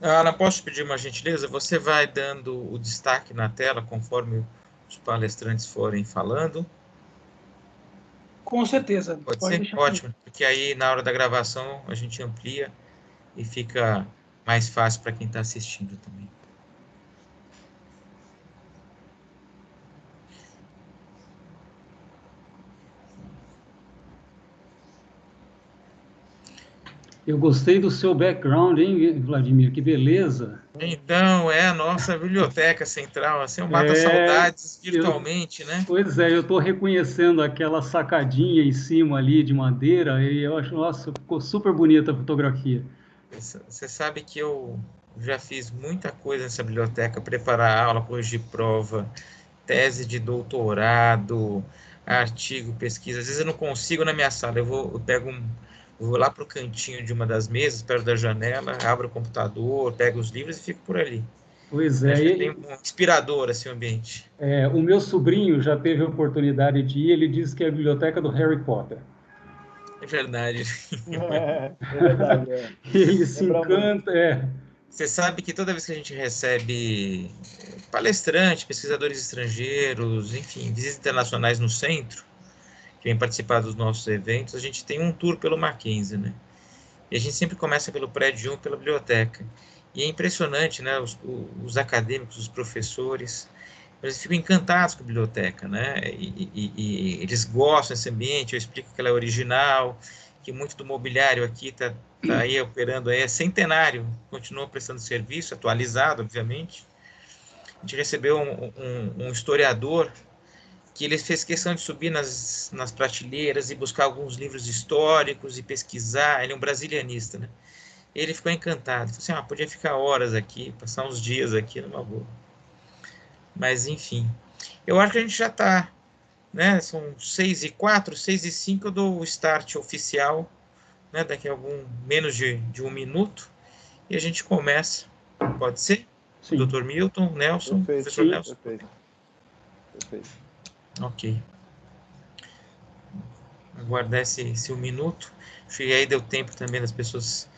Ana, posso pedir uma gentileza? Você vai dando o destaque na tela conforme os palestrantes forem falando? Com certeza. Pode Pode ser? deixar comigo. Ótimo, porque aí na hora da gravação a gente amplia e fica mais fácil para quem está assistindo também. Eu gostei do seu background, hein, Vladimir? Que beleza! Então, é a nossa biblioteca central, assim, mata saudades virtualmente, né? Pois é, eu estou reconhecendo aquela sacadinha em cima ali de madeira e eu acho, nossa, ficou super bonita a fotografia. Você sabe que eu já fiz muita coisa nessa biblioteca, preparar aula, corrigir prova, tese de doutorado, artigo, pesquisa. Às vezes eu não consigo na minha sala, eu vou lá para o cantinho de uma das mesas, perto da janela, abro o computador, pego os livros e fico por ali. Pois Eu é, acho que tem um inspirador assim, o ambiente. o meu sobrinho já teve a oportunidade de ir, ele disse que é a biblioteca do Harry Potter. É verdade. É verdade, é. Ele se Lembra encanta, Você sabe que toda vez que a gente recebe palestrantes, pesquisadores estrangeiros, enfim, visitas internacionais no centro, que vêm participar dos nossos eventos, a gente tem um tour pelo Mackenzie, né? E a gente sempre começa pelo prédio 1, pela biblioteca. E é impressionante, né? Os acadêmicos, os professores, eles ficam encantados com a biblioteca, né? E eles gostam desse ambiente. Eu explico que ela é original, que muito do mobiliário aqui está aí operando aí, é centenário, continua prestando serviço, atualizado, obviamente. A gente recebeu um historiador que ele fez questão de subir nas prateleiras e buscar alguns livros históricos e pesquisar. Ele é um brasilianista, né? Ele ficou encantado. Falou assim, podia ficar horas aqui, passar uns dias aqui numa boa. Mas, enfim, eu acho que a gente já está, né? São 6h04, 6h05, eu dou o start oficial, né? Daqui a menos de 1 minuto, e a gente começa. Pode ser? Sim. Dr. Milton, Nelson, Perfeito, professor sim, Nelson? Perfeito. Ok. Aguardar esse 1 minuto. Acho que aí deu tempo também das pessoas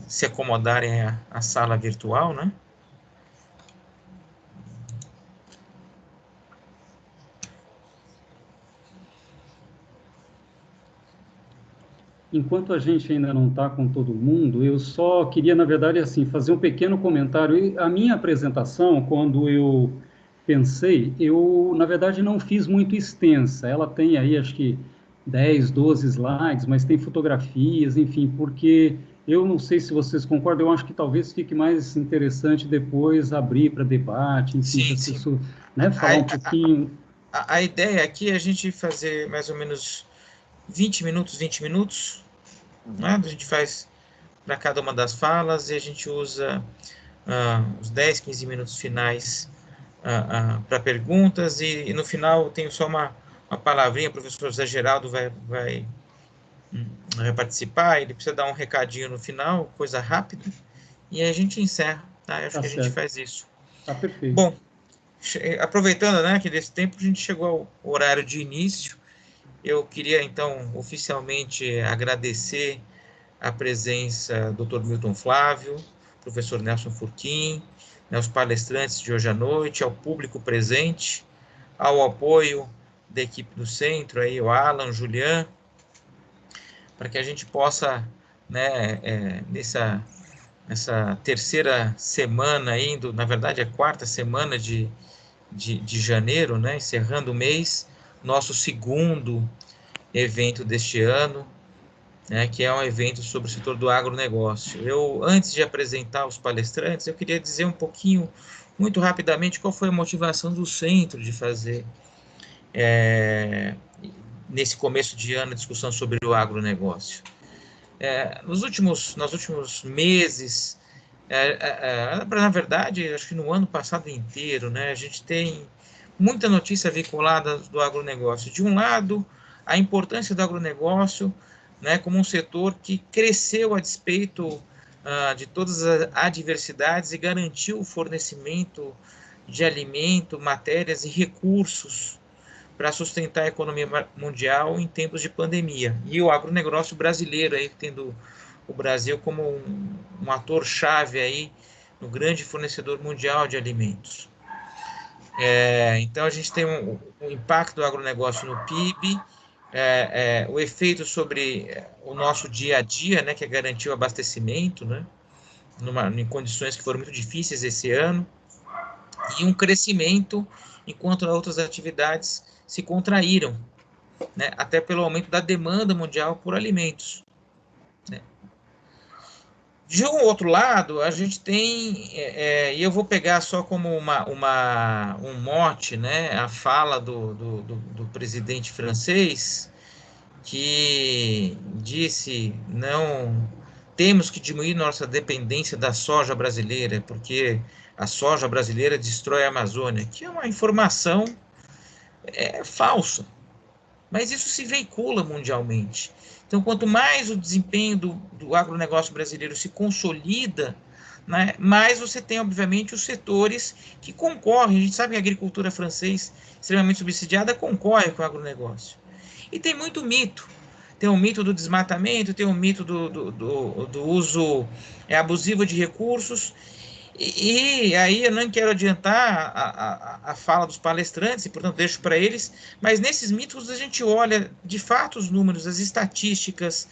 se acomodarem à sala virtual, né? Enquanto a gente ainda não está com todo mundo, eu só queria, na verdade, assim, fazer um pequeno comentário. E a minha apresentação, quando eu pensei, eu, na verdade, não fiz muito extensa. Ela tem aí, acho que 10, 12 slides, mas tem fotografias, enfim, porque eu não sei se vocês concordam, eu acho que talvez fique mais interessante depois abrir para debate, enfim, Sim, para as sim. pessoas, né, falar um pouquinho. A ideia aqui é a gente fazer mais ou menos 20 minutos, né? A gente faz para cada uma das falas e a gente usa os 10, 15 minutos finais para perguntas e no final eu tenho só uma palavrinha, o professor Zé Geraldo vai participar, ele precisa dar um recadinho no final, coisa rápida, e aí a gente encerra, tá? Eu acho que a gente faz isso. Tá perfeito. Bom, aproveitando, né, que desse tempo a gente chegou ao horário de início, eu queria, então, oficialmente agradecer a presença do Dr. Milton Flávio, professor Nelson Furquim, né, os palestrantes de hoje à noite, ao público presente, ao apoio da equipe do centro, aí, o Alan, o Julian, para que a gente possa, né, nessa terceira semana, na verdade, a quarta semana de janeiro, né, encerrando o mês, nosso segundo evento deste ano, né, que é um evento sobre o setor do agronegócio. Antes de apresentar os palestrantes, eu queria dizer um pouquinho, muito rapidamente, qual foi a motivação do centro de fazer, nesse começo de ano, a discussão sobre o agronegócio. Nos últimos meses, na verdade, acho que no ano passado inteiro, né, a gente tem muita notícia vinculada do agronegócio. De um lado, a importância do agronegócio, né, como um setor que cresceu a despeito de todas as adversidades e garantiu o fornecimento de alimento, matérias e recursos para sustentar a economia mundial em tempos de pandemia. E o agronegócio brasileiro aí tendo o Brasil como um ator-chave aí no grande fornecedor mundial de alimentos. Então, a gente tem um impacto do agronegócio no PIB, o efeito sobre o nosso dia a dia, né, que é garantir o abastecimento, né, em condições que foram muito difíceis esse ano, e um crescimento enquanto outras atividades se contraíram, né, até pelo aumento da demanda mundial por alimentos, né. De um outro lado, a gente tem, e eu vou pegar só como um mote, né, a fala do presidente francês, que disse, não, temos que diminuir nossa dependência da soja brasileira, porque a soja brasileira destrói a Amazônia, que é uma informação falsa, mas isso se veicula mundialmente. Então, quanto mais o desempenho do agronegócio brasileiro se consolida, né, mais você tem, obviamente, os setores que concorrem. A gente sabe que a agricultura francesa, extremamente subsidiada, concorre com o agronegócio. E tem muito mito. Tem o mito do desmatamento, tem o mito do uso abusivo de recursos. E aí eu não quero adiantar a fala dos palestrantes, e portanto deixo para eles, mas nesses mitos a gente olha de fato os números, as estatísticas,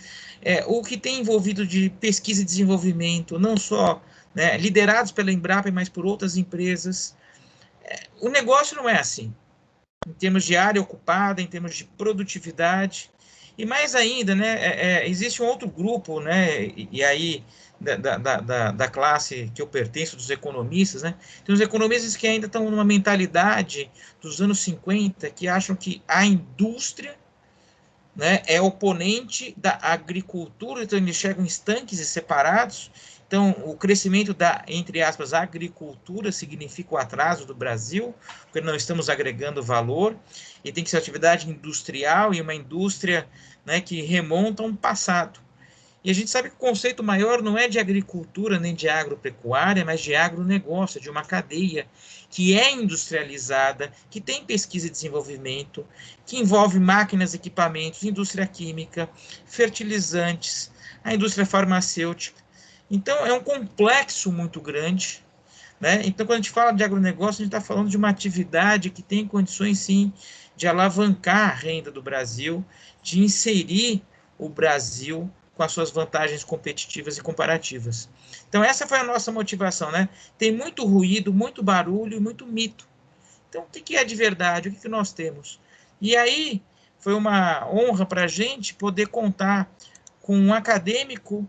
o que tem envolvido de pesquisa e desenvolvimento, não só, né, liderados pela Embrapa, mas por outras empresas. O negócio não é assim, em termos de área ocupada, em termos de produtividade, e mais ainda, né, existe um outro grupo, né, e aí da classe que eu pertenço, dos economistas, né? Tem os economistas que ainda estão numa mentalidade dos anos 50, que acham que a indústria, né, é oponente da agricultura, então eles chegam estanques e separados. Então, o crescimento da, entre aspas, agricultura significa o atraso do Brasil, porque não estamos agregando valor, e tem que ser atividade industrial, e uma indústria, né, que remonta a um passado. E a gente sabe que o conceito maior não é de agricultura nem de agropecuária, mas de agronegócio, de uma cadeia que é industrializada, que tem pesquisa e desenvolvimento, que envolve máquinas, equipamentos, indústria química, fertilizantes, a indústria farmacêutica. Então, é um complexo muito grande, né? Então, quando a gente fala de agronegócio, a gente está falando de uma atividade que tem condições, sim, de alavancar a renda do Brasil, de inserir o Brasil com as suas vantagens competitivas e comparativas. Então, essa foi a nossa motivação, né? Tem muito ruído, muito barulho e muito mito. Então, o que é de verdade? O que nós temos? E aí, foi uma honra para a gente poder contar com um acadêmico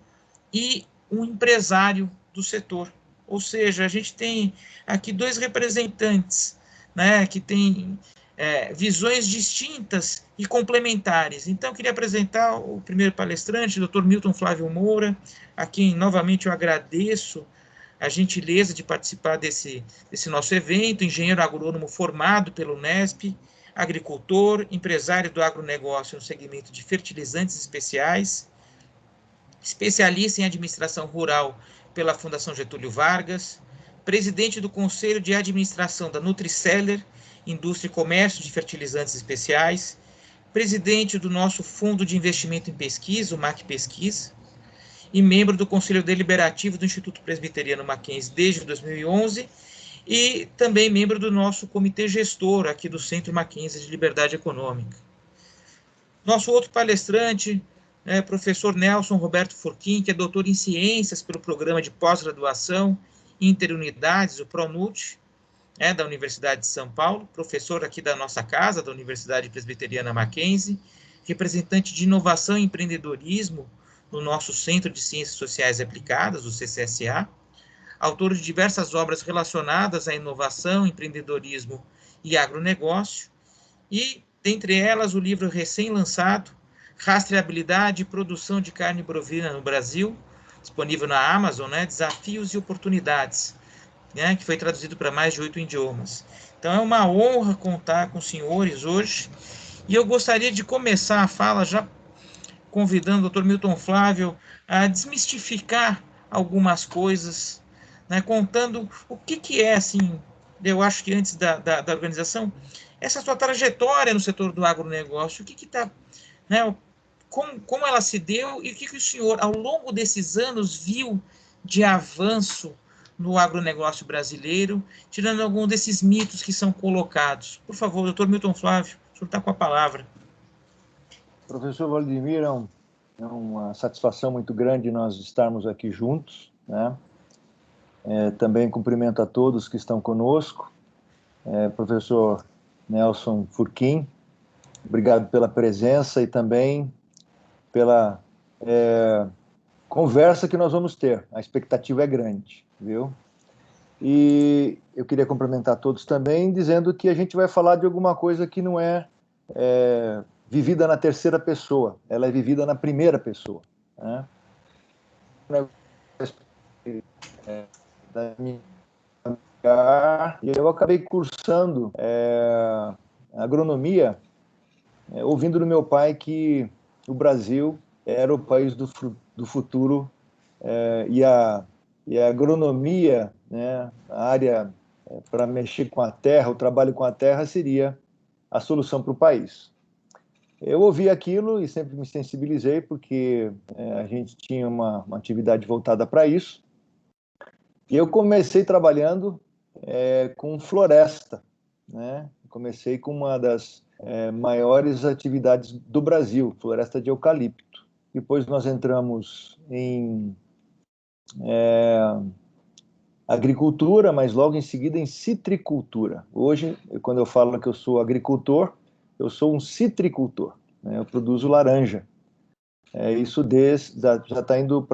e um empresário do setor. Ou seja, a gente tem aqui dois representantes, né, que têm visões distintas e complementares. Então, eu queria apresentar o primeiro palestrante, o Dr. Milton Flávio Moura, a quem, novamente, eu agradeço a gentileza de participar desse nosso evento, engenheiro agrônomo formado pelo Unesp, agricultor, empresário do agronegócio no segmento de fertilizantes especiais, especialista em administração rural pela Fundação Getúlio Vargas, presidente do Conselho de Administração da Nutriceller, Indústria e Comércio de Fertilizantes Especiais, presidente do nosso Fundo de Investimento em Pesquisa, o MAC Pesquisa, e membro do Conselho Deliberativo do Instituto Presbiteriano Mackenzie desde 2011, e também membro do nosso comitê gestor aqui do Centro Mackenzie de Liberdade Econômica. Nosso outro palestrante, professor Nelson Roberto Furquim, que é doutor em Ciências pelo Programa de Pós-Graduação Interunidades, o PRONUT, da Universidade de São Paulo, professor aqui da nossa casa, da Universidade Presbiteriana Mackenzie, representante de inovação e empreendedorismo no nosso Centro de Ciências Sociais Aplicadas, o CCSA, autor de diversas obras relacionadas à inovação, empreendedorismo e agronegócio, e, dentre elas, o livro recém-lançado, Rastreabilidade e Produção de Carne Bovina no Brasil, disponível na Amazon, Desafios e Oportunidades, que foi traduzido para mais de 8 idiomas. Então, é uma honra contar com os senhores hoje, e eu gostaria de começar a fala já convidando o Dr. Milton Flávio a desmistificar algumas coisas, contando o que é, assim, eu acho que antes da organização, essa sua trajetória no setor do agronegócio, o que está, como ela se deu e o que o senhor, ao longo desses anos, viu de avanço no agronegócio brasileiro, tirando algum desses mitos que são colocados. Por favor, doutor Milton Flávio, o senhor está com a palavra. Professor Valdemir, é uma satisfação muito grande nós estarmos aqui juntos, né? Também cumprimento a todos que estão conosco. Professor Nelson Furquim, obrigado pela presença e também pela conversa que nós vamos ter. A expectativa é grande, viu? E eu queria cumprimentar todos também, dizendo que a gente vai falar de alguma coisa que não é vivida na terceira pessoa, ela é vivida na primeira pessoa, né? E eu acabei cursando agronomia, ouvindo do meu pai que o Brasil era o país do futuro, e a agronomia, né, a área para mexer com a terra, o trabalho com a terra, seria a solução para o país. Eu ouvi aquilo e sempre me sensibilizei, porque a gente tinha uma atividade voltada para isso. E eu comecei trabalhando com floresta, né? Comecei com uma das maiores atividades do Brasil, floresta de eucalipto. Depois nós entramos em agricultura, mas logo em seguida em citricultura. Hoje, quando eu falo que eu sou agricultor, eu sou um citricultor, né? Eu produzo laranja. Isso já está indo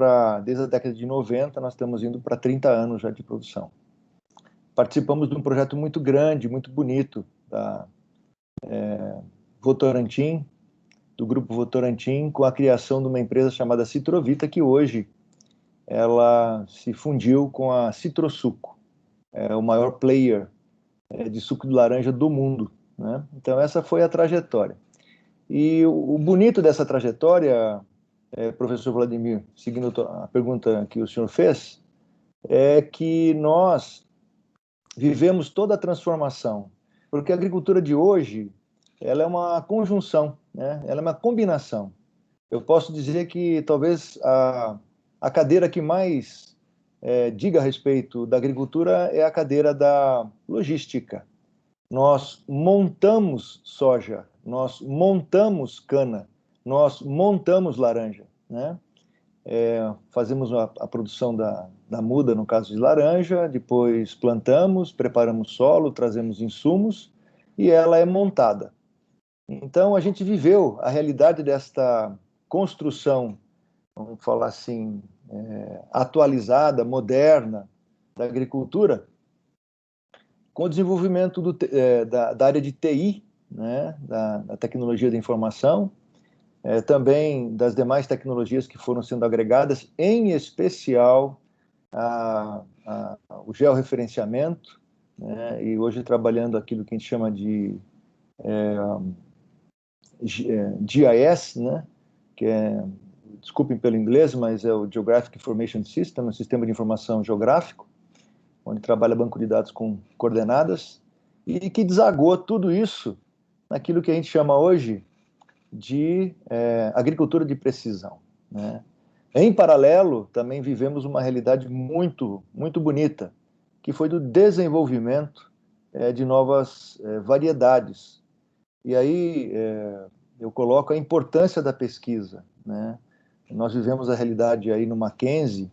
desde a década de 90, nós estamos indo para 30 anos já de produção. Participamos de um projeto muito grande, muito bonito, da Votorantim, do Grupo Votorantim, com a criação de uma empresa chamada Citrovita, que hoje ela se fundiu com a Citrosuco, o maior player de suco de laranja do mundo, né? Então essa foi a trajetória. E o bonito dessa trajetória, professor Vladimir, seguindo a pergunta que o senhor fez, é que nós vivemos toda a transformação, porque a agricultura de hoje, ela é uma conjunção, né? Ela é uma combinação. Eu posso dizer que talvez a cadeira que mais diga a respeito da agricultura é a cadeira da logística. Nós montamos soja, nós montamos cana, nós montamos laranja, né? Fazemos a produção da muda, no caso de laranja, depois plantamos, preparamos solo, trazemos insumos e ela é montada. Então, a gente viveu a realidade desta construção, vamos falar assim, atualizada, moderna, da agricultura, com o desenvolvimento da área de TI, né, da tecnologia da informação, também das demais tecnologias que foram sendo agregadas, em especial o georreferenciamento, né, e hoje trabalhando aquilo que a gente chama de GIS, né, que desculpem pelo inglês, mas é o Geographic Information System, um sistema de informação geográfico, onde trabalha banco de dados com coordenadas, e que desagou tudo isso naquilo que a gente chama hoje de agricultura de precisão, né? Em paralelo, também vivemos uma realidade muito, muito bonita, que foi do desenvolvimento de novas variedades. E aí eu coloco a importância da pesquisa, né? Nós vivemos a realidade aí no Mackenzie,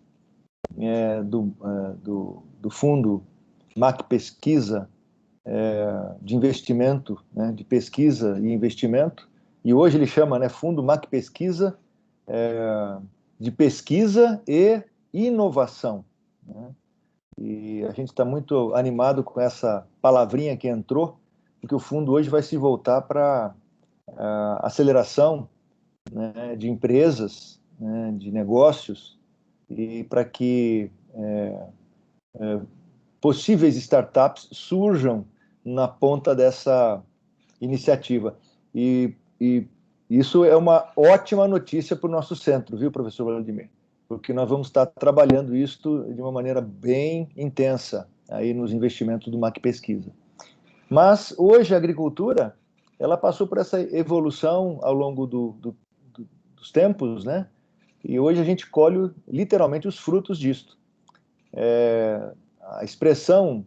do fundo Mac Pesquisa, de investimento, né, de pesquisa e investimento, e hoje ele chama, né, Fundo Mac Pesquisa, de pesquisa e inovação, né? E a gente está muito animado com essa palavrinha que entrou, porque o fundo hoje vai se voltar para a aceleração, né, de empresas, né, de negócios, e para que possíveis startups surjam na ponta dessa iniciativa. E isso é uma ótima notícia para o nosso centro, viu, professor Vladimir? Porque nós vamos estar trabalhando isso de uma maneira bem intensa aí nos investimentos do Mac Pesquisa. Mas hoje a agricultura, ela passou por essa evolução ao longo do os tempos, né? E hoje a gente colhe literalmente os frutos disto. A expressão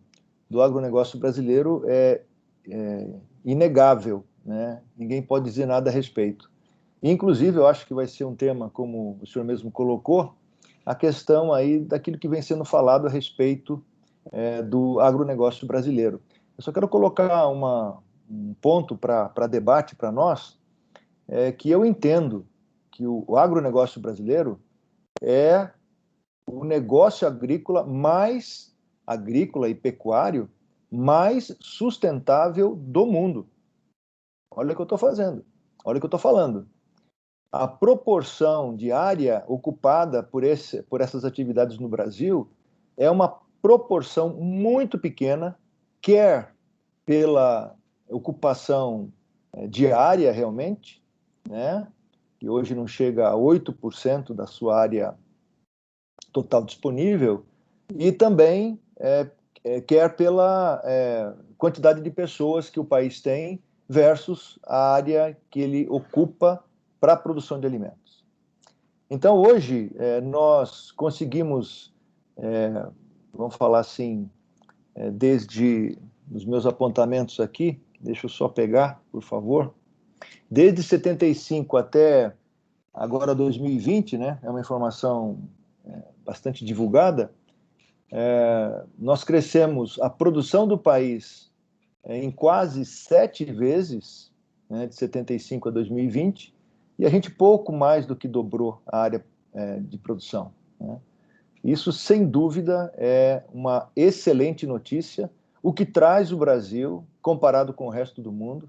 do agronegócio brasileiro é inegável, né? Ninguém pode dizer nada a respeito. Inclusive, eu acho que vai ser um tema, como o senhor mesmo colocou, a questão aí daquilo que vem sendo falado a respeito do agronegócio brasileiro. Eu só quero colocar um ponto para debate para nós, que eu entendo que o agronegócio brasileiro é o negócio agrícola e pecuário mais sustentável do mundo. Olha o que eu estou fazendo, olha o que eu estou falando. A proporção de área ocupada por essas atividades no Brasil é uma proporção muito pequena, quer pela ocupação diária realmente, né, que hoje não chega a 8% da sua área total disponível, e também quer pela quantidade de pessoas que o país tem versus a área que ele ocupa para a produção de alimentos. Então, hoje, nós conseguimos, vamos falar assim, desde os meus apontamentos aqui, deixa eu só pegar, por favor, desde 75 até agora 2020, né, é uma informação bastante divulgada, nós crescemos a produção do país em quase 7 vezes, né, de 75 a 2020, e a gente pouco mais do que dobrou a área de produção, né? Isso, sem dúvida, é uma excelente notícia, o que traz o Brasil, comparado com o resto do mundo,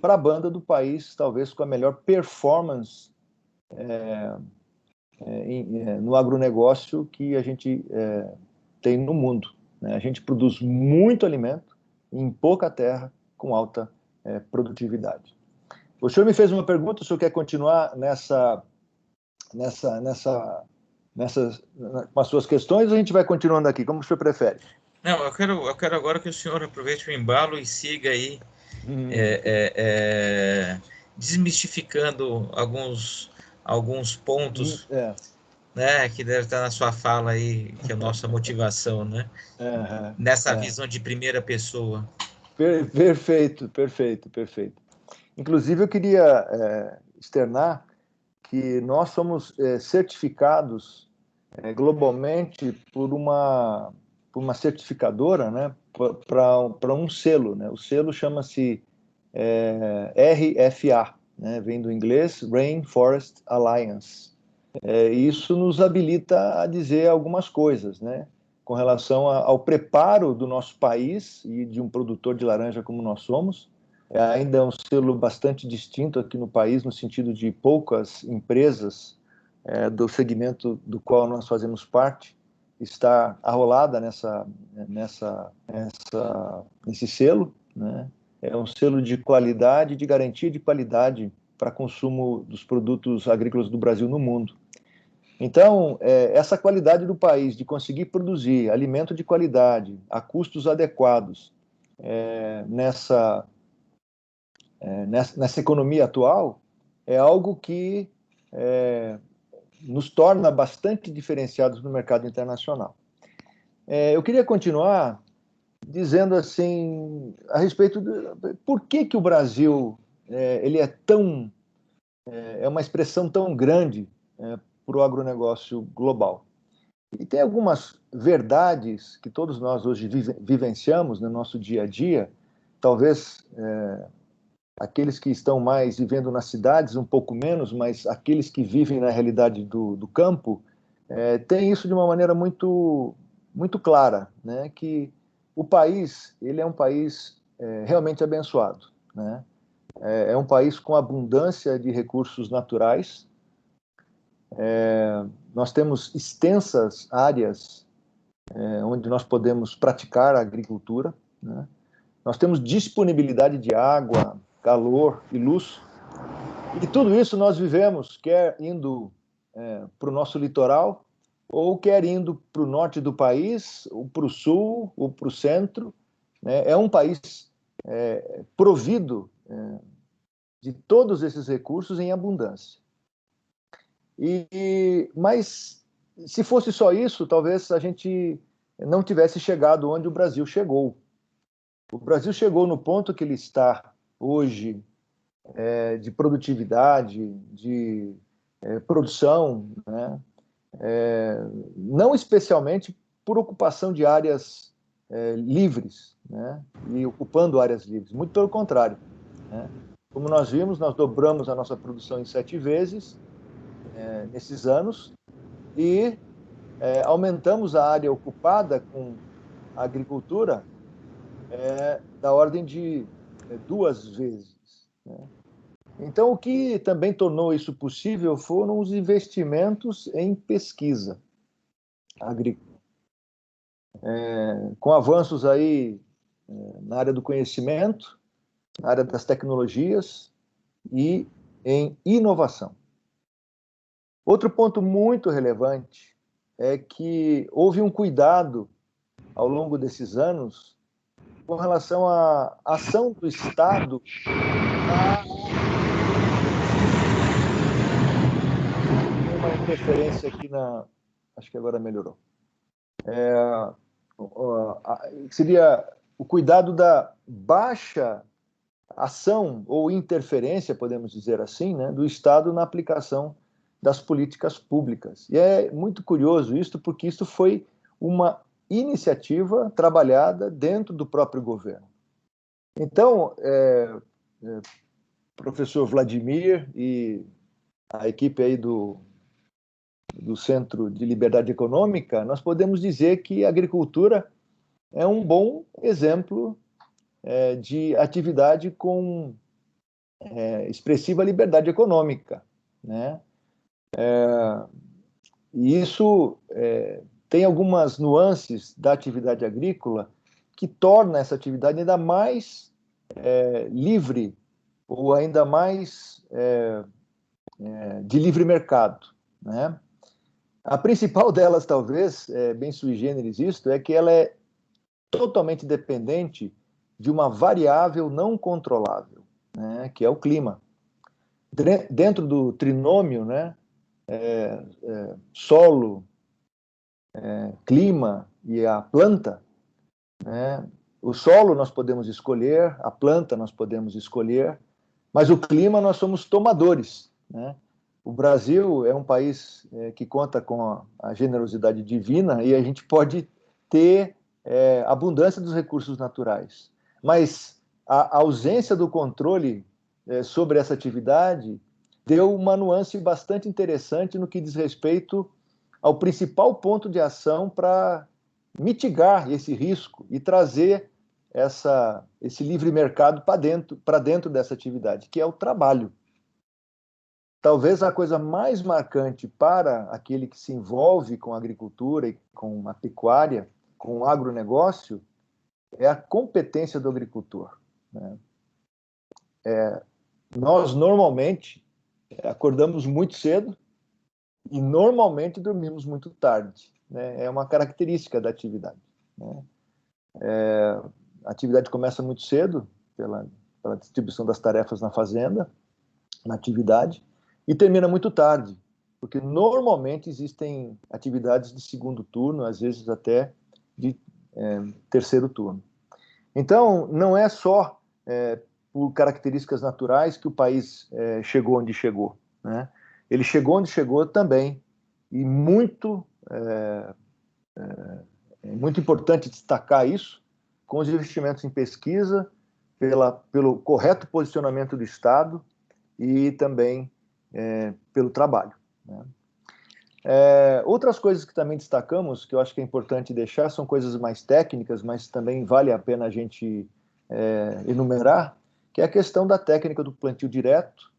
para a banda do país, talvez com a melhor performance no agronegócio que a gente tem no mundo, né? A gente produz muito alimento em pouca terra, com alta produtividade. O senhor me fez uma pergunta, o senhor quer continuar com as suas questões, ou a gente vai continuando aqui? Como o senhor prefere? Não, eu quero agora que o senhor aproveite o embalo e siga aí desmistificando alguns pontos, né, que deve estar na sua fala aí, que é a nossa motivação, né? Nessa visão de primeira pessoa. Perfeito, perfeito, perfeito. Inclusive, eu queria externar que nós somos certificados globalmente por uma certificadora, né, para um selo, né? O selo chama-se RFA, né, vem do inglês Rainforest Alliance. Isso nos habilita a dizer algumas coisas, né, com relação ao preparo do nosso país e de um produtor de laranja como nós somos. Ainda é um selo bastante distinto aqui no país, no sentido de poucas empresas do segmento do qual nós fazemos parte está arrolada nesse selo, né? É um selo de qualidade, de garantia de qualidade para consumo dos produtos agrícolas do Brasil no mundo. Então, essa qualidade do país de conseguir produzir alimento de qualidade a custos adequados nessa economia atual é algo que nos torna bastante diferenciados no mercado internacional. Eu queria continuar dizendo assim a respeito de por que o Brasil ele é uma expressão tão grande para o agronegócio global. E tem algumas verdades que todos nós hoje vivenciamos no nosso dia a dia, talvez aqueles que estão mais vivendo nas cidades, um pouco menos, mas aqueles que vivem na realidade do campo, têm isso de uma maneira muito, muito clara, né? Que o país, ele é um país realmente abençoado, né? É um país com abundância de recursos naturais. Nós temos extensas áreas onde nós podemos praticar a agricultura, né? Nós temos disponibilidade de água, calor e luz. E tudo isso nós vivemos, quer indo para o nosso litoral, ou quer indo para o norte do país, ou para o sul, ou para o centro, né? É um país provido de todos esses recursos em abundância. Mas, se fosse só isso, talvez a gente não tivesse chegado onde o Brasil chegou. O Brasil chegou no ponto que ele está hoje, de produtividade, de produção, né? Não especialmente por ocupação de áreas livres, né? E ocupando áreas livres, muito pelo contrário, né? Como nós vimos, nós dobramos a nossa produção em 7 vezes nesses anos e aumentamos a área ocupada com a agricultura da ordem de 2 vezes, né? Então, o que também tornou isso possível foram os investimentos em pesquisa agrícola. Com avanços aí na área do conhecimento, na área das tecnologias e em inovação. Outro ponto muito relevante é que houve um cuidado ao longo desses anos com relação à ação do Estado uma interferência aqui acho que agora melhorou. Seria o cuidado da baixa ação ou interferência, podemos dizer assim, né, do Estado na aplicação das políticas públicas. E é muito curioso isso, porque isso foi uma iniciativa trabalhada dentro do próprio governo. Então, professor Vladimir e a equipe aí do Centro de Liberdade Econômica, nós podemos dizer que a agricultura é um bom exemplo de atividade com expressiva liberdade econômica, né? E isso tem algumas nuances da atividade agrícola que torna essa atividade ainda mais livre ou ainda mais de livre mercado, né? A principal delas, talvez, bem sui generis isto, é que ela é totalmente dependente de uma variável não controlável, né, que é o clima. Dentro do trinômio, né, solo, clima e a planta, né, o solo nós podemos escolher, a planta nós podemos escolher, mas o clima nós somos tomadores, né? O Brasil é um país que conta com a generosidade divina e a gente pode ter abundância dos recursos naturais. Mas a ausência do controle sobre essa atividade deu uma nuance bastante interessante no que diz respeito ao principal ponto de ação para mitigar esse risco e trazer esse livre mercado para dentro dessa atividade, que é o trabalho. Talvez a coisa mais marcante para aquele que se envolve com a agricultura e com a pecuária, com o agronegócio, é a competência do agricultor, né? Nós, normalmente, acordamos muito cedo e, normalmente, dormimos muito tarde, né? É uma característica da atividade, né? A atividade começa muito cedo, pela distribuição das tarefas na fazenda, na atividade, e termina muito tarde, porque normalmente existem atividades de segundo turno, às vezes até de terceiro turno. Então, não é só por características naturais que o país chegou onde chegou, né? Ele chegou onde chegou também, e muito importante destacar isso, com os investimentos em pesquisa, pelo correto posicionamento do Estado e também pelo trabalho, né? Outras coisas que também destacamos, que eu acho que é importante deixar, são coisas mais técnicas, mas também vale a pena a gente enumerar, que é a questão da técnica do plantio direto,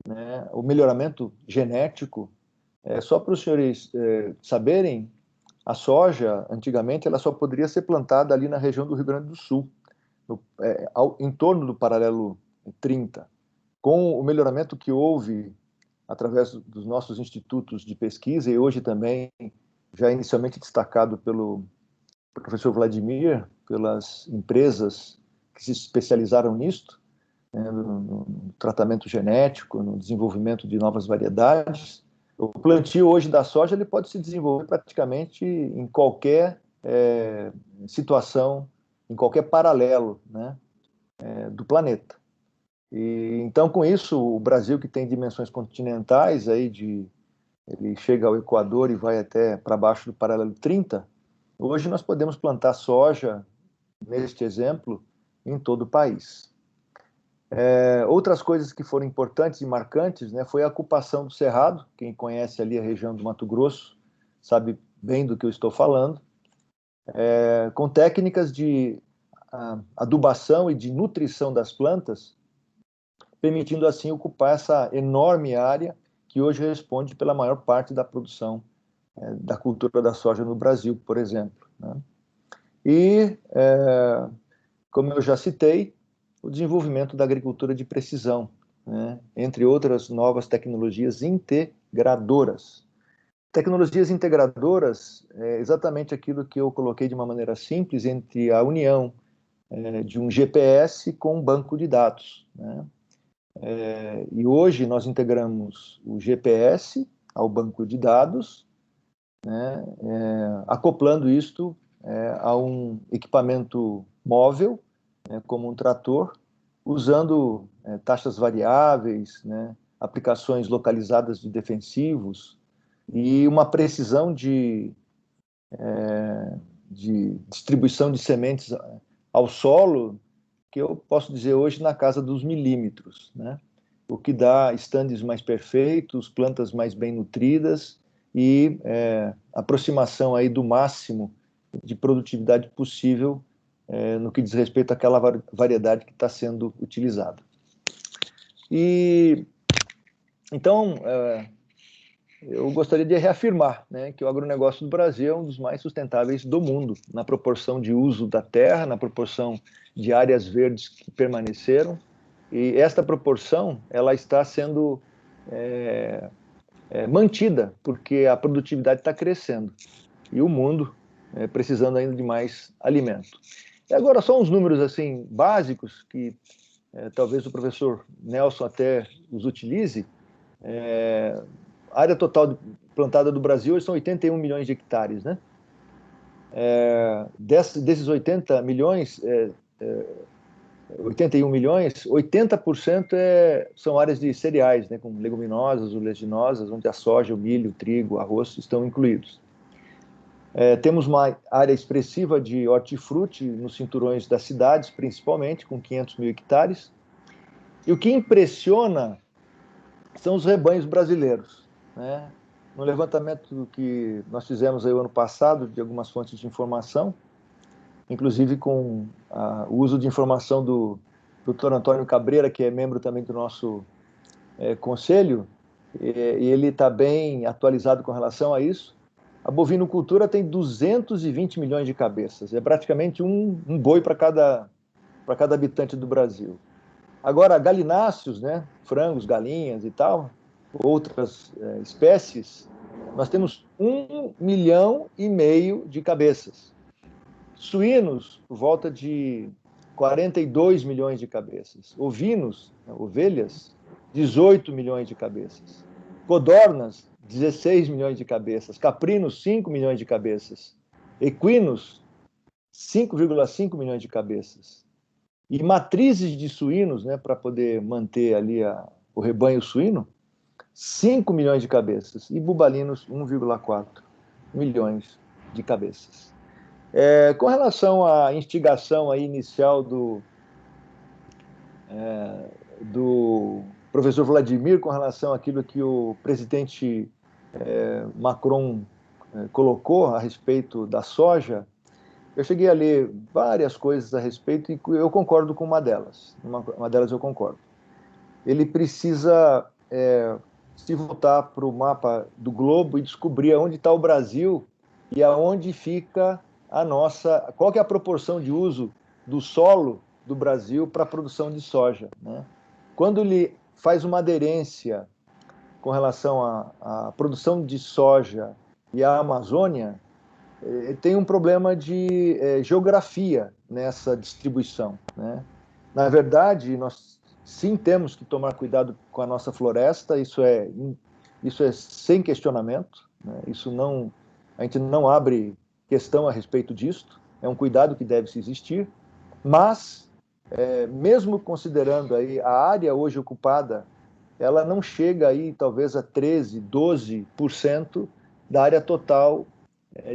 né, o melhoramento genético. Só para os senhores saberem, a soja, antigamente, ela só poderia ser plantada ali na região do Rio Grande do Sul, em torno do paralelo 30. Com o melhoramento que houve através dos nossos institutos de pesquisa, e hoje também, já inicialmente destacado pelo professor Vladimir, pelas empresas que se especializaram nisto, né, no tratamento genético, no desenvolvimento de novas variedades, O plantio hoje da soja ele pode se desenvolver praticamente em qualquer situação, em qualquer paralelo, né, do planeta. E, então, com isso, o Brasil, que tem dimensões continentais, ele chega ao Equador e vai até para baixo do paralelo 30, hoje nós podemos plantar soja, neste exemplo, em todo o país. Outras coisas que foram importantes e marcantes, né, foi a ocupação do Cerrado. Quem conhece ali a região do Mato Grosso sabe bem do que eu estou falando, com técnicas de adubação e de nutrição das plantas, permitindo assim ocupar essa enorme área que hoje responde pela maior parte da produção da cultura da soja no Brasil, por exemplo, né? E, como eu já citei, o desenvolvimento da agricultura de precisão, né? Entre outras novas tecnologias integradoras. Tecnologias integradoras é exatamente aquilo que eu coloquei de uma maneira simples entre a união de um GPS com um banco de dados, né? E hoje nós integramos o GPS ao banco de dados, né, acoplando isto a um equipamento móvel, né, como um trator, usando taxas variáveis, né, aplicações localizadas de defensivos e uma precisão de distribuição de sementes ao solo que eu posso dizer hoje na casa dos milímetros, né? O que dá estandes mais perfeitos, plantas mais bem nutridas e aproximação aí do máximo de produtividade possível no que diz respeito àquela variedade que está sendo utilizada. E então eu gostaria de reafirmar, né, que o agronegócio do Brasil é um dos mais sustentáveis do mundo, na proporção de uso da terra, na proporção de áreas verdes que permaneceram, e esta proporção ela está sendo mantida, porque a produtividade está crescendo, e o mundo precisando ainda de mais alimento. E agora, só uns números assim básicos, que talvez o professor Nelson até os utilize. A área total plantada do Brasil hoje são 81 milhões de hectares, né? Desses 80 milhões, 81 milhões, 80% são áreas de cereais, né, como leguminosas, oleaginosas, onde a soja, o milho, o trigo, o arroz estão incluídos. Temos uma área expressiva de hortifruti nos cinturões das cidades, principalmente, com 500 mil hectares. E o que impressiona são os rebanhos brasileiros, né? No levantamento que nós fizemos aí o ano passado, de algumas fontes de informação, inclusive com o uso de informação do Dr. Antônio Cabreira, que é membro também do nosso conselho, e ele está bem atualizado com relação a isso. A bovinocultura tem 220 milhões de cabeças, é praticamente um boi para cada habitante do Brasil. Agora, galináceos, né, frangos, galinhas e tal, outras espécies, nós temos 1,5 milhão de cabeças. Suínos, por volta de 42 milhões de cabeças. Ovinos, ovelhas, 18 milhões de cabeças. Codornas, 16 milhões de cabeças. Caprinos, 5 milhões de cabeças. Equinos, 5,5 milhões de cabeças. E matrizes de suínos, né, para poder manter ali o rebanho suíno, 5 milhões de cabeças. E bubalinos, 1,4 milhões de cabeças. Com relação à instigação aí inicial do professor Vladimir, com relação àquilo que o presidente Macron colocou a respeito da soja, eu cheguei a ler várias coisas a respeito e eu concordo com uma delas. Uma delas eu concordo. Ele precisa se voltar para o mapa do globo e descobrir aonde está o Brasil e aonde fica qual que é a proporção de uso do solo do Brasil para a produção de soja, né? Quando ele faz uma aderência com relação à produção de soja e à Amazônia, tem um problema de geografia nessa distribuição, né? Na verdade, nós sim temos que tomar cuidado com a nossa floresta, isso é isso é sem questionamento, né? A gente não abre questão a respeito disto, é um cuidado que deve se existir, mas, mesmo considerando aí a área hoje ocupada, ela não chega aí talvez a 13%, 12% da área total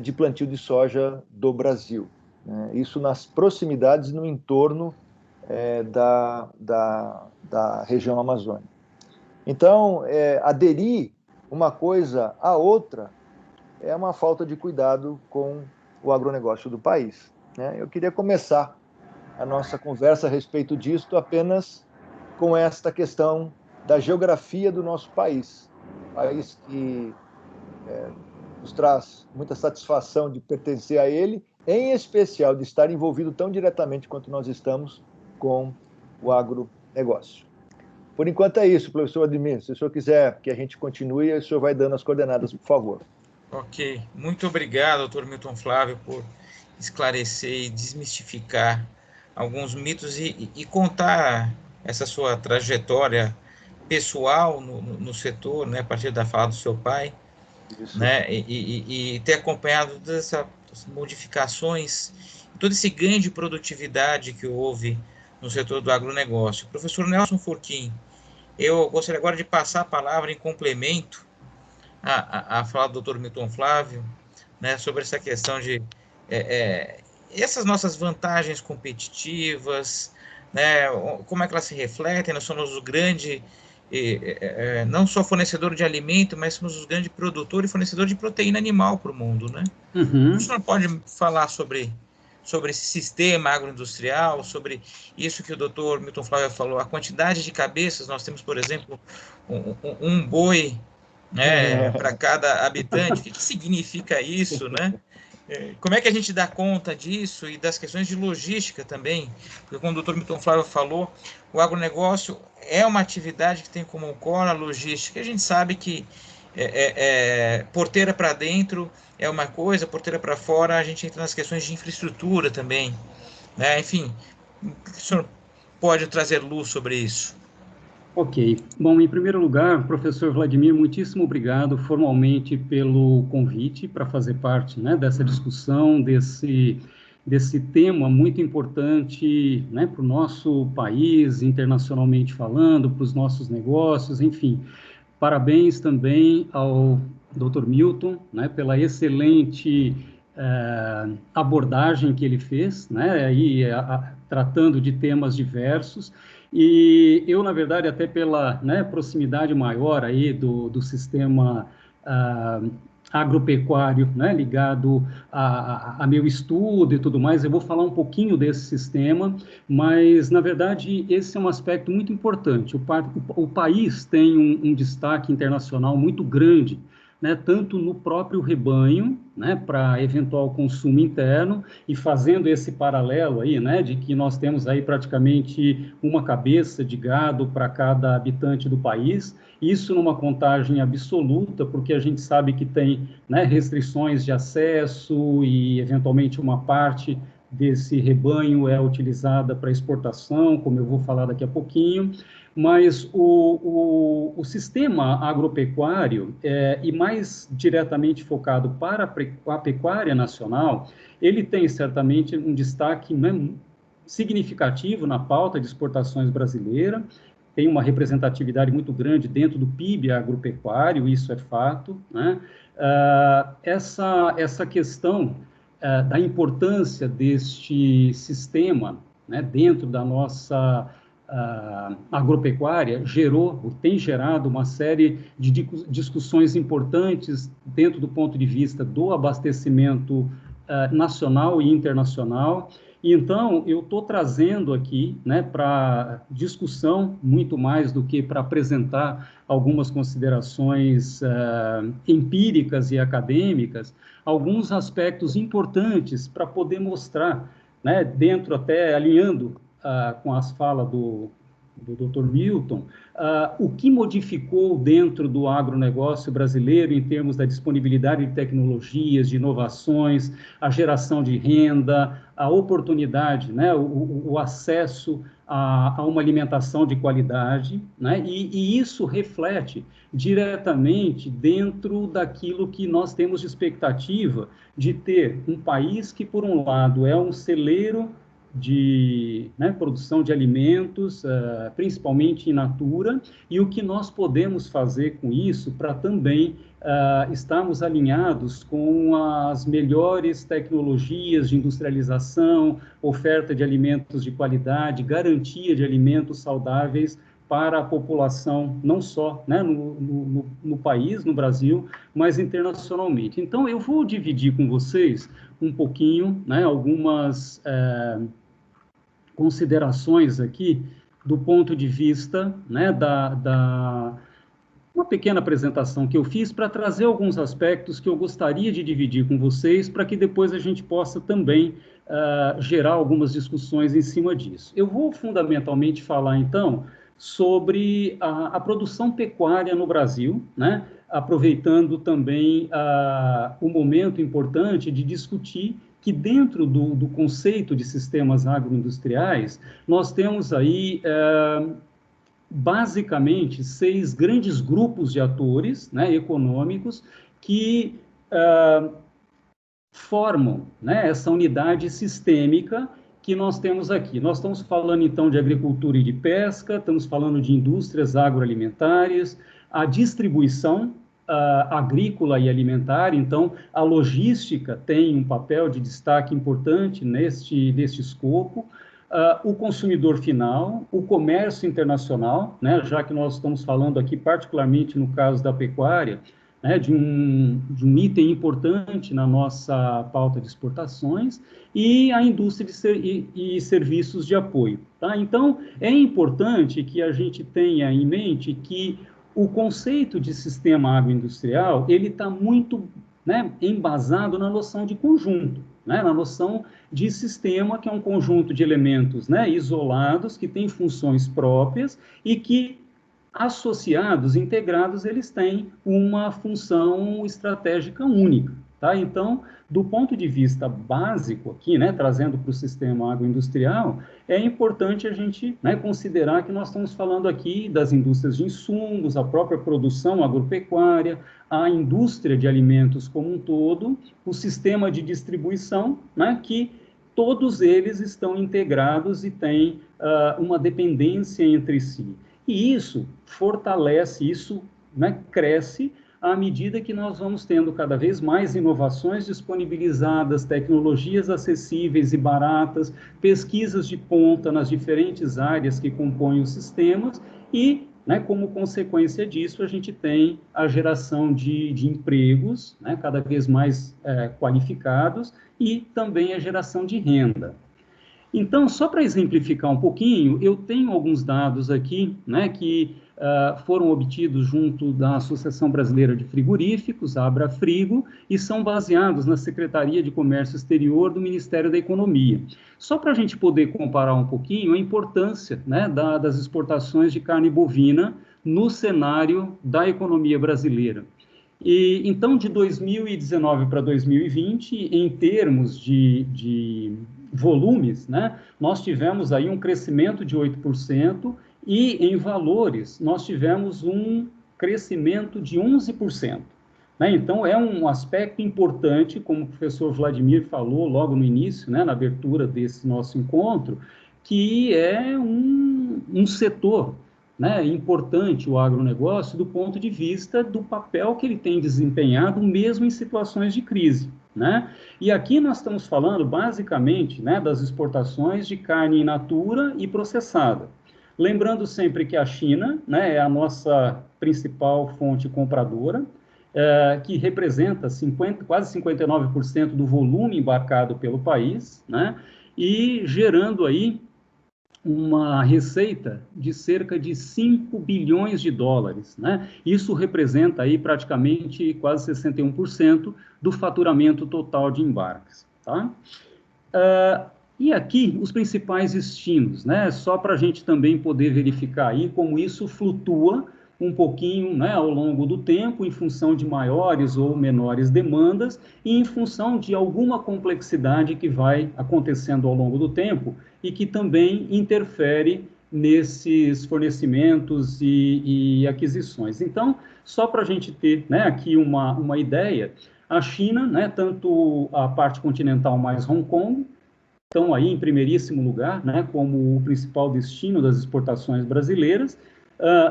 de plantio de soja do Brasil, né? Isso nas proximidades e no entorno da região amazônica. Então, aderir uma coisa à outra é uma falta de cuidado com o agronegócio do país, né? Eu queria começar a nossa conversa a respeito disto apenas com esta questão da geografia do nosso país. País que nos traz muita satisfação de pertencer a ele, em especial de estar envolvido tão diretamente quanto nós estamos com o agronegócio. Por enquanto é isso, professor Ademir. Se o senhor quiser que a gente continue, o senhor vai dando as coordenadas, por favor. Ok. Muito obrigado, doutor Milton Flávio, por esclarecer e desmistificar alguns mitos e contar essa sua trajetória pessoal no setor, né, a partir da fala do seu pai, Isso. né, e ter acompanhado todas essas modificações, todo esse ganho de produtividade que houve no setor do agronegócio. Professor Nelson Furquim, eu gostaria agora de passar a palavra em complemento à fala do Dr. Milton Flávio, né, sobre essa questão de essas nossas vantagens competitivas, né, como é que elas se refletem. Nós somos o grande, não só fornecedor de alimento, mas somos o grande produtor e fornecedor de proteína animal para o mundo, né? Uhum. O senhor pode falar sobre esse sistema agroindustrial, sobre isso que o Dr. Milton Flávio falou, a quantidade de cabeças? Nós temos, por exemplo, um boi, né, para cada habitante. O que significa isso, né? Como é que a gente dá conta disso e das questões de logística também? Porque, como o Dr. Milton Flávio falou, o agronegócio é uma atividade que tem como core a logística. A gente sabe que porteira para dentro é uma coisa, porteira para fora a gente entra nas questões de infraestrutura também, né? Enfim, o senhor pode trazer luz sobre isso? Ok. Bom, em primeiro lugar, professor Vladimir, muitíssimo obrigado formalmente pelo convite para fazer parte, né, dessa discussão, desse tema muito importante, né, para o nosso país, internacionalmente falando, para os nossos negócios, enfim. Parabéns também ao Dr. Milton, né, pela excelente abordagem que ele fez, né, aí, tratando de temas diversos. E eu, na verdade, até pela, né, proximidade maior aí do sistema agropecuário, né, ligado a meu estudo e tudo mais, eu vou falar um pouquinho desse sistema, mas, na verdade, esse é um aspecto muito importante. O país tem um destaque internacional muito grande, né, tanto no próprio rebanho, né, para eventual consumo interno, e fazendo esse paralelo aí, né, de que nós temos aí praticamente uma cabeça de gado para cada habitante do país, isso numa contagem absoluta, porque a gente sabe que tem, né, restrições de acesso e, eventualmente, uma parte desse rebanho é utilizada para exportação, como eu vou falar daqui a pouquinho, mas o sistema agropecuário, e mais diretamente focado para a pecuária nacional, ele tem certamente um destaque, né, significativo na pauta de exportações brasileira, tem uma representatividade muito grande dentro do PIB agropecuário, isso é fato, né? Essa questão da importância deste sistema, né, dentro da nossa agropecuária tem gerado uma série de discussões importantes dentro do ponto de vista do abastecimento nacional e internacional. E então, eu estou trazendo aqui, né, para discussão, muito mais do que para apresentar algumas considerações empíricas e acadêmicas, alguns aspectos importantes para poder mostrar, né, dentro até alinhando com as falas do do Dr. Milton, o que modificou dentro do agronegócio brasileiro em termos da disponibilidade de tecnologias, de inovações, a geração de renda, a oportunidade, né, o acesso a uma alimentação de qualidade, né, e isso reflete diretamente dentro daquilo que nós temos de expectativa de ter um país que, por um lado, é um celeiro de produção de alimentos, principalmente in natura, e o que nós podemos fazer com isso para também estarmos alinhados com as melhores tecnologias de industrialização, oferta de alimentos de qualidade, garantia de alimentos saudáveis para a população, não só no país, no Brasil, mas internacionalmente. Então, eu vou dividir com vocês um pouquinho, algumas considerações aqui do ponto de vista uma pequena apresentação que eu fiz para trazer alguns aspectos que eu gostaria de dividir com vocês, para que depois a gente possa também gerar algumas discussões em cima disso. Eu vou fundamentalmente falar, então, sobre a produção pecuária no Brasil, aproveitando também o momento importante de discutir que dentro do conceito de sistemas agroindustriais, nós temos aí, basicamente, 6 grandes grupos de atores econômicos que formam essa unidade sistêmica que nós temos aqui. Nós estamos falando, então, de agricultura e de pesca, estamos falando de indústrias agroalimentares, a distribuição agrícola e alimentar, então, a logística tem um papel de destaque importante neste escopo, o consumidor final, o comércio internacional, já que nós estamos falando aqui, particularmente no caso da pecuária, de um item importante na nossa pauta de exportações, e a indústria e serviços de apoio. Tá? Então, é importante que a gente tenha em mente que o conceito de sistema agroindustrial, ele está muito embasado na noção de conjunto, na noção de sistema, que é um conjunto de elementos isolados, que têm funções próprias e que, associados, integrados, eles têm uma função estratégica única. Tá? Então, do ponto de vista básico aqui, trazendo para o sistema agroindustrial, é importante a gente considerar que nós estamos falando aqui das indústrias de insumos, a própria produção agropecuária, a indústria de alimentos como um todo, o sistema de distribuição, que todos eles estão integrados e têm uma dependência entre si. E isso fortalece, isso cresce à medida que nós vamos tendo cada vez mais inovações disponibilizadas, tecnologias acessíveis e baratas, pesquisas de ponta nas diferentes áreas que compõem os sistemas e, como consequência disso, a gente tem a geração de empregos cada vez mais qualificados e também a geração de renda. Então, só para exemplificar um pouquinho, eu tenho alguns dados aqui, que foram obtidos junto da Associação Brasileira de Frigoríficos, a Abrafrigo, e são baseados na Secretaria de Comércio Exterior do Ministério da Economia. Só para a gente poder comparar um pouquinho a importância das exportações de carne bovina no cenário da economia brasileira. E, então, de 2019 para 2020, em termos de volumes, nós tivemos aí um crescimento de 8%, e em valores nós tivemos um crescimento de 11%. Então, é um aspecto importante, como o professor Vladimir falou logo no início, na abertura desse nosso encontro, que é um setor importante, o agronegócio, do ponto de vista do papel que ele tem desempenhado, mesmo em situações de crise. E aqui nós estamos falando, basicamente, das exportações de carne in natura e processada. Lembrando sempre que a China é a nossa principal fonte compradora, que representa quase 59% do volume embarcado pelo país, e gerando aí uma receita de cerca de 5 bilhões de dólares. Isso representa aí praticamente quase 61% do faturamento total de embarques. Tá? E aqui, os principais destinos, né? Só para a gente também poder verificar aí como isso flutua um pouquinho, né, ao longo do tempo, em função de maiores ou menores demandas e em função de alguma complexidade que vai acontecendo ao longo do tempo e que também interfere nesses fornecimentos e aquisições. Então, só para a gente ter, né, aqui uma ideia, a China, né, tanto a parte continental mais Hong Kong, estão aí em primeiríssimo lugar, né, como o principal destino das exportações brasileiras,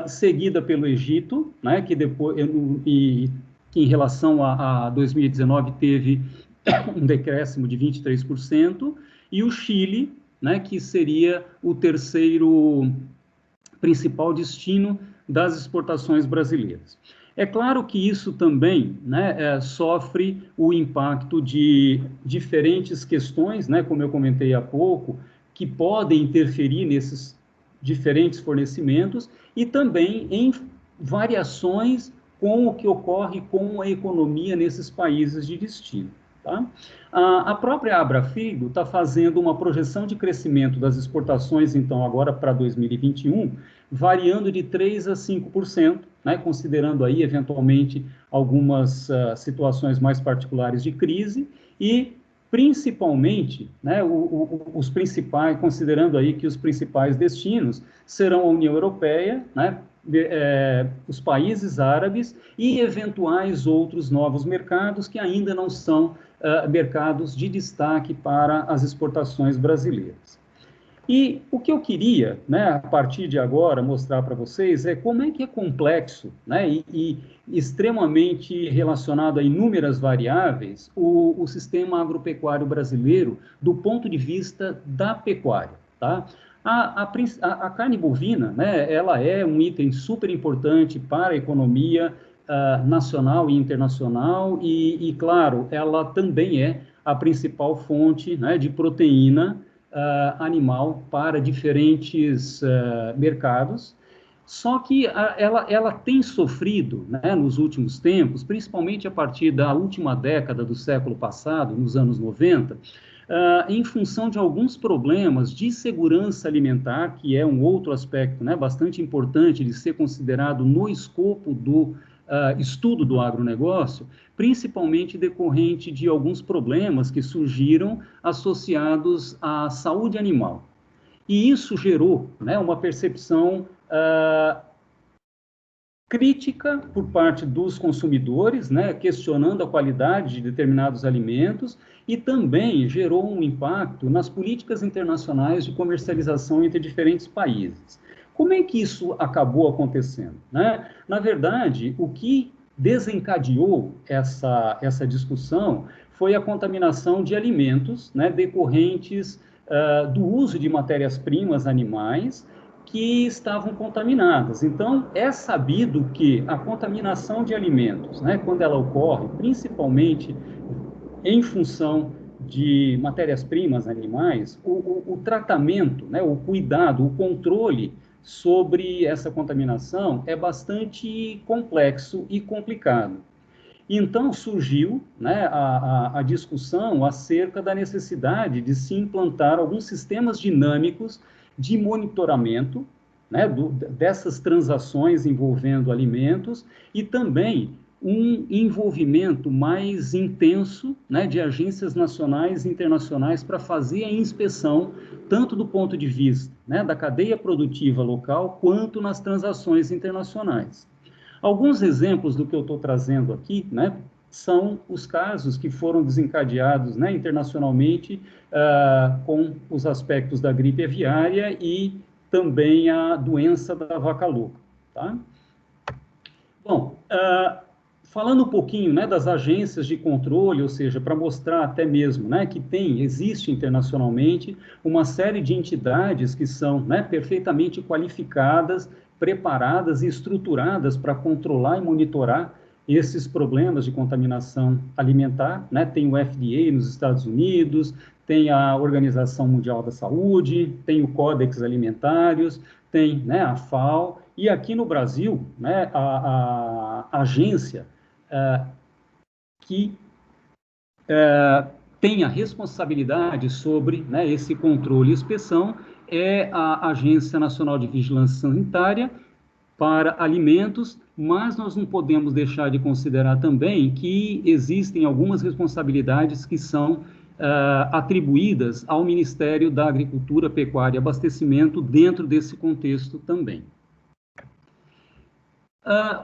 seguida pelo Egito, né, que depois, que em relação a 2019 teve um decréscimo de 23%, e o Chile, né, que seria o terceiro principal destino das exportações brasileiras. É claro que isso também, né, sofre o impacto de diferentes questões, né, como eu comentei há pouco, que podem interferir nesses diferentes fornecimentos e também em variações com o que ocorre com a economia nesses países de destino. Tá? A própria Abrafigo está fazendo uma projeção de crescimento das exportações, então, agora para 2021, variando de 3% a 5%, né, considerando aí, eventualmente, algumas situações mais particulares de crise e, principalmente, né, os principais, considerando aí que os principais destinos serão a União Europeia, né, os países árabes e eventuais outros novos mercados que ainda não são mercados de destaque para as exportações brasileiras. E o que eu queria, né, a partir de agora, mostrar para vocês é como é que é complexo, né, e extremamente relacionado a inúmeras variáveis o sistema agropecuário brasileiro do ponto de vista da pecuária, tá? A carne bovina, né, ela é um item super importante para a economia nacional e internacional e, claro, ela também é a principal fonte, né, de proteína animal para diferentes mercados. Só que ela tem sofrido, né, nos últimos tempos, principalmente a partir da última década do século passado, nos anos 90, em função de alguns problemas de segurança alimentar, que é um outro aspecto, né, bastante importante de ser considerado no escopo do estudo do agronegócio, principalmente decorrente de alguns problemas que surgiram associados à saúde animal. E isso gerou, né, uma percepção crítica por parte dos consumidores, né, questionando a qualidade de determinados alimentos e também gerou um impacto nas políticas internacionais de comercialização entre diferentes países. Como é que isso acabou acontecendo, né? Na verdade, o que desencadeou essa discussão foi a contaminação de alimentos, né, decorrentes do uso de matérias-primas animais que estavam contaminadas. Então, é sabido que a contaminação de alimentos, né, quando ela ocorre, principalmente em função de matérias-primas animais, o tratamento, né, o cuidado, o controle sobre essa contaminação é bastante complexo e complicado. Então, surgiu, né, a discussão acerca da necessidade de se implantar alguns sistemas dinâmicos de monitoramento, né, dessas transações envolvendo alimentos e também um envolvimento mais intenso, né, de agências nacionais e internacionais para fazer a inspeção, tanto do ponto de vista, né, da cadeia produtiva local, quanto nas transações internacionais. Alguns exemplos do que eu estou trazendo aqui, né, são os casos que foram desencadeados, né, internacionalmente com os aspectos da gripe aviária e também a doença da vaca louca. Tá? Bom, falando um pouquinho, né, das agências de controle, ou seja, para mostrar até mesmo, né, que existe internacionalmente uma série de entidades que são, né, perfeitamente qualificadas, preparadas e estruturadas para controlar e monitorar esses problemas de contaminação alimentar, né? Tem o FDA nos Estados Unidos, tem a Organização Mundial da Saúde, tem o Códex Alimentários, tem, né, a FAO, e aqui no Brasil, né, a agência que tem a responsabilidade sobre, né, esse controle e inspeção é a Agência Nacional de Vigilância Sanitária para alimentos, mas nós não podemos deixar de considerar também que existem algumas responsabilidades que são atribuídas ao Ministério da Agricultura, Pecuária e Abastecimento dentro desse contexto também.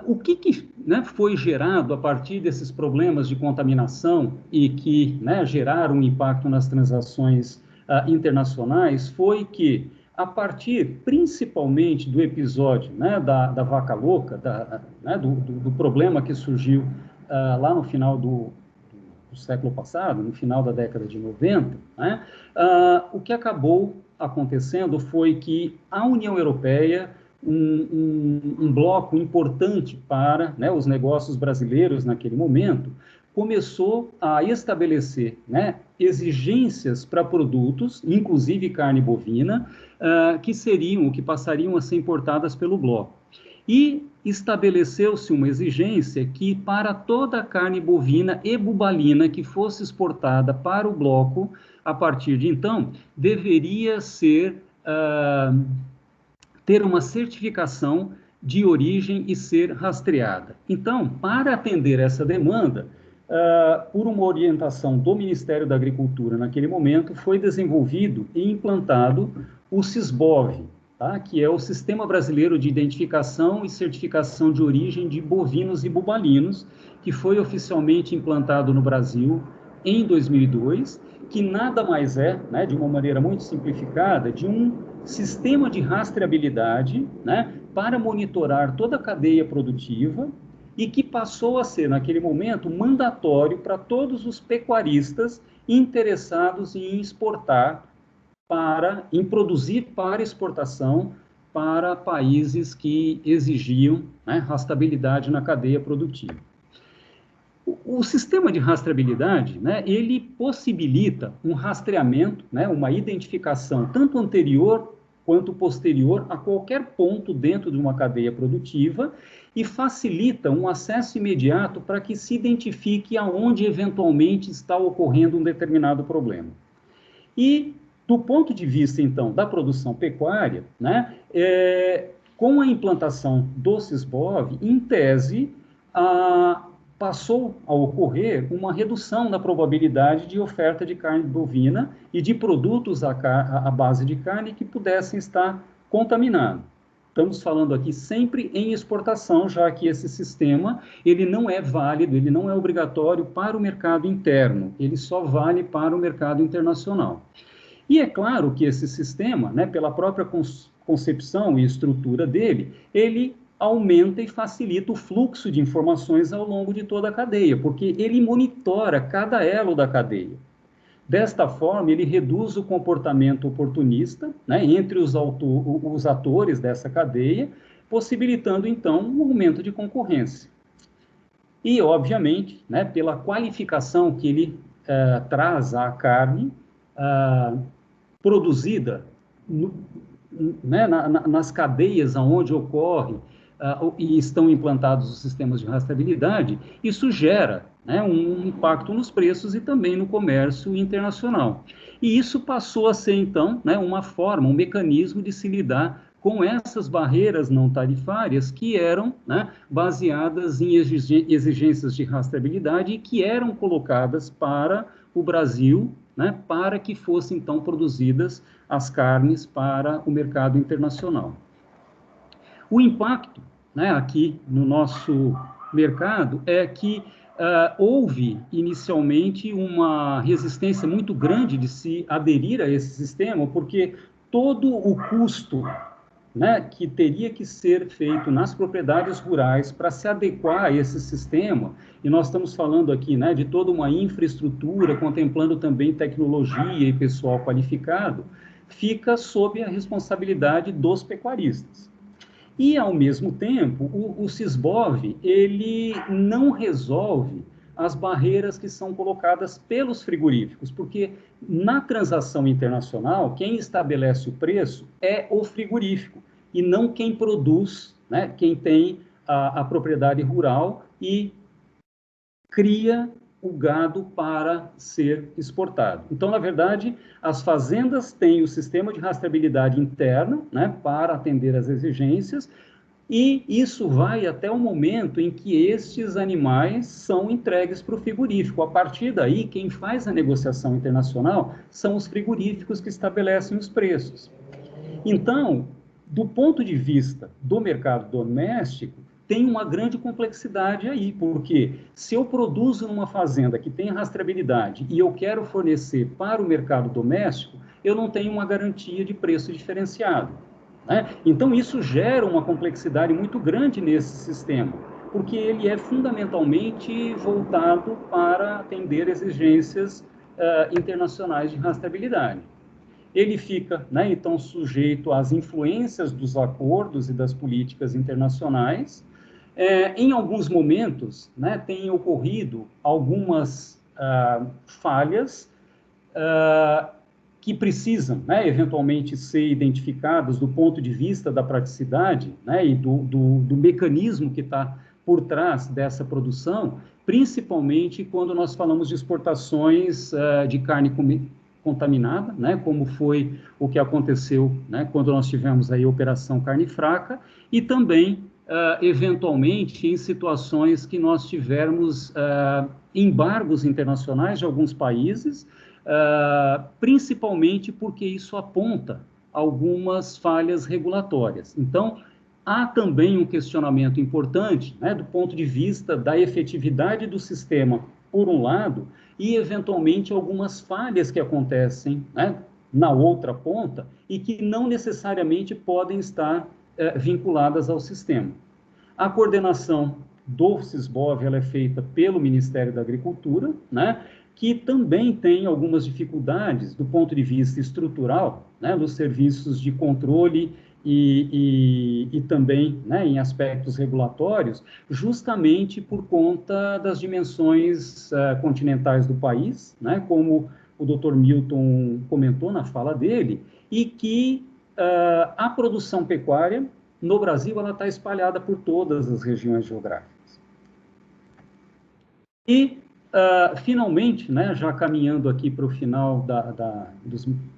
O que né, foi gerado a partir desses problemas de contaminação e que, né, geraram um impacto nas transações internacionais foi que, a partir principalmente do episódio, né, da vaca louca, né, do problema que surgiu lá no final do século passado, no final da década de 90, né, o que acabou acontecendo foi que a União Europeia, um bloco importante para, né, os negócios brasileiros naquele momento, começou a estabelecer, né, exigências para produtos, inclusive carne bovina, que passariam a ser importadas pelo bloco. E estabeleceu-se uma exigência que para toda a carne bovina e bubalina que fosse exportada para o bloco, a partir de então, deveria ter uma certificação de origem e ser rastreada. Então, para atender essa demanda, por uma orientação do Ministério da Agricultura naquele momento, foi desenvolvido e implantado o SISBOV, tá? Que é o Sistema Brasileiro de Identificação e Certificação de Origem de Bovinos e Bubalinos, que foi oficialmente implantado no Brasil em 2002, que nada mais é, né, de uma maneira muito simplificada, de um sistema de rastreabilidade, né, para monitorar toda a cadeia produtiva e que passou a ser, naquele momento, mandatório para todos os pecuaristas interessados em exportar em produzir para exportação para países que exigiam, né, rastreabilidade na cadeia produtiva. O sistema de rastreabilidade, né, ele possibilita um rastreamento, né, uma identificação tanto anterior quanto posterior a qualquer ponto dentro de uma cadeia produtiva e facilita um acesso imediato para que se identifique aonde eventualmente está ocorrendo um determinado problema. E do ponto de vista, então, da produção pecuária, né, com a implantação do SISBOV, em tese, passou a ocorrer uma redução da probabilidade de oferta de carne bovina e de produtos à base de carne que pudessem estar contaminados. Estamos falando aqui sempre em exportação, já que esse sistema ele não é válido, ele não é obrigatório para o mercado interno, ele só vale para o mercado internacional. E é claro que esse sistema, né, pela própria concepção e estrutura dele, ele aumenta e facilita o fluxo de informações ao longo de toda a cadeia, porque ele monitora cada elo da cadeia. Desta forma, ele reduz o comportamento oportunista, né, entre os atores dessa cadeia, possibilitando, então, um aumento de concorrência. E, obviamente, né, pela qualificação que ele traz à carne produzida né, nas cadeias onde ocorre e estão implantados os sistemas de rastreabilidade, isso gera, né, um impacto nos preços e também no comércio internacional. E isso passou a ser, então, né, uma forma, um mecanismo de se lidar com essas barreiras não tarifárias que eram, né, baseadas em exigências de rastreabilidade e que eram colocadas para o Brasil, né, para que fossem, então, produzidas as carnes para o mercado internacional. O impacto, né, aqui no nosso mercado é que houve inicialmente uma resistência muito grande de se aderir a esse sistema, porque todo o custo, né, que teria que ser feito nas propriedades rurais para se adequar a esse sistema, e nós estamos falando aqui, né, de toda uma infraestrutura, contemplando também tecnologia e pessoal qualificado, fica sob a responsabilidade dos pecuaristas. E, ao mesmo tempo, o SISBOV, ele não resolve as barreiras que são colocadas pelos frigoríficos, porque na transação internacional, quem estabelece o preço é o frigorífico, e não quem produz, né, quem tem a propriedade rural e cria o gado para ser exportado. Então, na verdade, as fazendas têm o sistema de rastreabilidade interna, né, para atender às exigências, e isso vai até o momento em que estes animais são entregues para o frigorífico. A partir daí, quem faz a negociação internacional são os frigoríficos que estabelecem os preços. Então, do ponto de vista do mercado doméstico, tem uma grande complexidade aí, porque se eu produzo numa fazenda que tem rastreabilidade e eu quero fornecer para o mercado doméstico, eu não tenho uma garantia de preço diferenciado, né? Então, isso gera uma complexidade muito grande nesse sistema, porque ele é fundamentalmente voltado para atender exigências internacionais de rastreabilidade. Ele fica, né, então, sujeito às influências dos acordos e das políticas internacionais. Em alguns momentos, né, tem ocorrido algumas falhas que precisam, né, eventualmente ser identificadas do ponto de vista da praticidade, né, e do mecanismo que está por trás dessa produção, principalmente quando nós falamos de exportações de carne contaminada, né, como foi o que aconteceu, né, quando nós tivemos aí a Operação Carne Fraca, e também, eventualmente, em situações que nós tivermos embargos internacionais de alguns países, principalmente porque isso aponta algumas falhas regulatórias. Então, há também um questionamento importante, né, do ponto de vista da efetividade do sistema, por um lado, e, eventualmente, algumas falhas que acontecem, né, na outra ponta e que não necessariamente podem estar vinculadas ao sistema. A coordenação do Sisbov ela é feita pelo Ministério da Agricultura, né, que também tem algumas dificuldades do ponto de vista estrutural, né, nos serviços de controle e também, né, em aspectos regulatórios, justamente por conta das dimensões continentais do país, né, como o Dr. Milton comentou na fala dele, e que a produção pecuária no Brasil ela está espalhada por todas as regiões geográficas. E, finalmente, né, já caminhando aqui para o final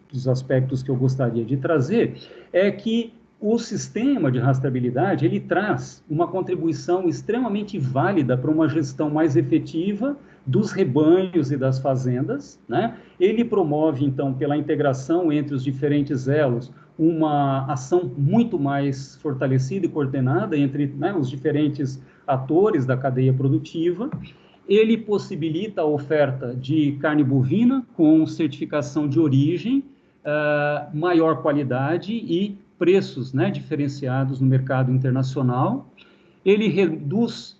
dos aspectos que eu gostaria de trazer, é que o sistema de rastreabilidade, ele traz uma contribuição extremamente válida para uma gestão mais efetiva dos rebanhos e das fazendas, né? Ele promove, então, pela integração entre os diferentes elos, uma ação muito mais fortalecida e coordenada entre, né, os diferentes atores da cadeia produtiva. Ele possibilita a oferta de carne bovina com certificação de origem, maior qualidade e preços, né, diferenciados no mercado internacional. Ele reduz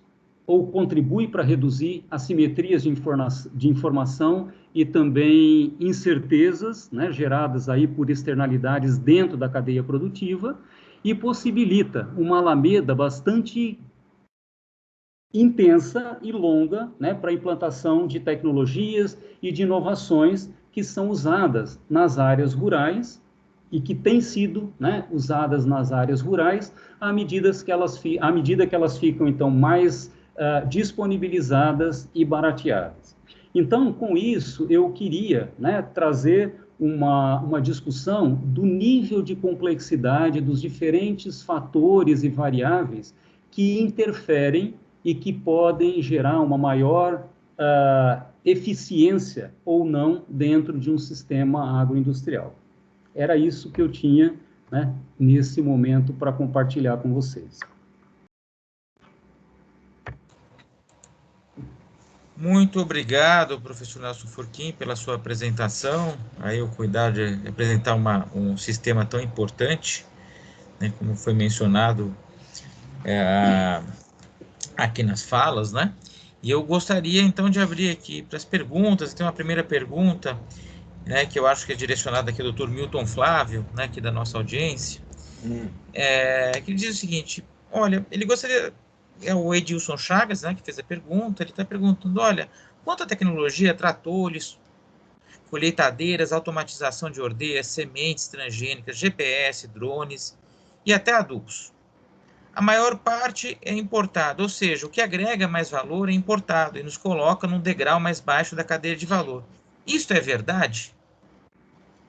ou contribui para reduzir assimetrias de informação e também incertezas, né, geradas aí por externalidades dentro da cadeia produtiva, e possibilita uma alameda bastante intensa e longa, né, para a implantação de tecnologias e de inovações que são usadas nas áreas rurais e que têm sido, né, usadas nas áreas rurais à medida que elas ficam, então, mais disponibilizadas e barateadas. Então, com isso, eu queria, né, trazer uma discussão do nível de complexidade dos diferentes fatores e variáveis que interferem e que podem gerar uma maior eficiência ou não dentro de um sistema agroindustrial. Era isso que eu tinha, né, nesse momento para compartilhar com vocês. Muito obrigado, professor Nelson Furquim, pela sua apresentação. Aí o cuidado de apresentar um sistema tão importante, né, como foi mencionado aqui nas falas, né? E eu gostaria, então, de abrir aqui para as perguntas. Tem uma primeira pergunta, né, que eu acho que é direcionada aqui ao Dr. Milton Flávio, né, aqui da nossa audiência, que ele diz o seguinte: olha, ele gostaria... É o Edilson Chagas, né, que fez a pergunta. Ele está perguntando: olha, quanto a tecnologia, tratores, colheitadeiras, automatização de ordeias, sementes transgênicas, GPS, drones e até adubos, a maior parte é importado, ou seja, o que agrega mais valor é importado e nos coloca num degrau mais baixo da cadeia de valor. Isso é verdade?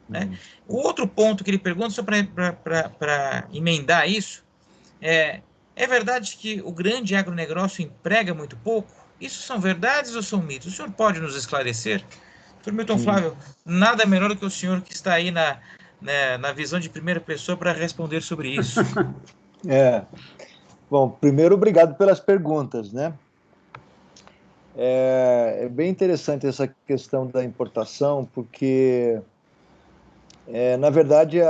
Né? O outro ponto que ele pergunta, só para emendar isso, é verdade que o grande agronegócio emprega muito pouco? Isso são verdades ou são mitos? O senhor pode nos esclarecer? Dr. Milton Flávio, nada melhor do que o senhor que está aí na visão de primeira pessoa para responder sobre isso. Bom, primeiro, obrigado pelas perguntas, né? É bem interessante essa questão da importação, porque, na verdade,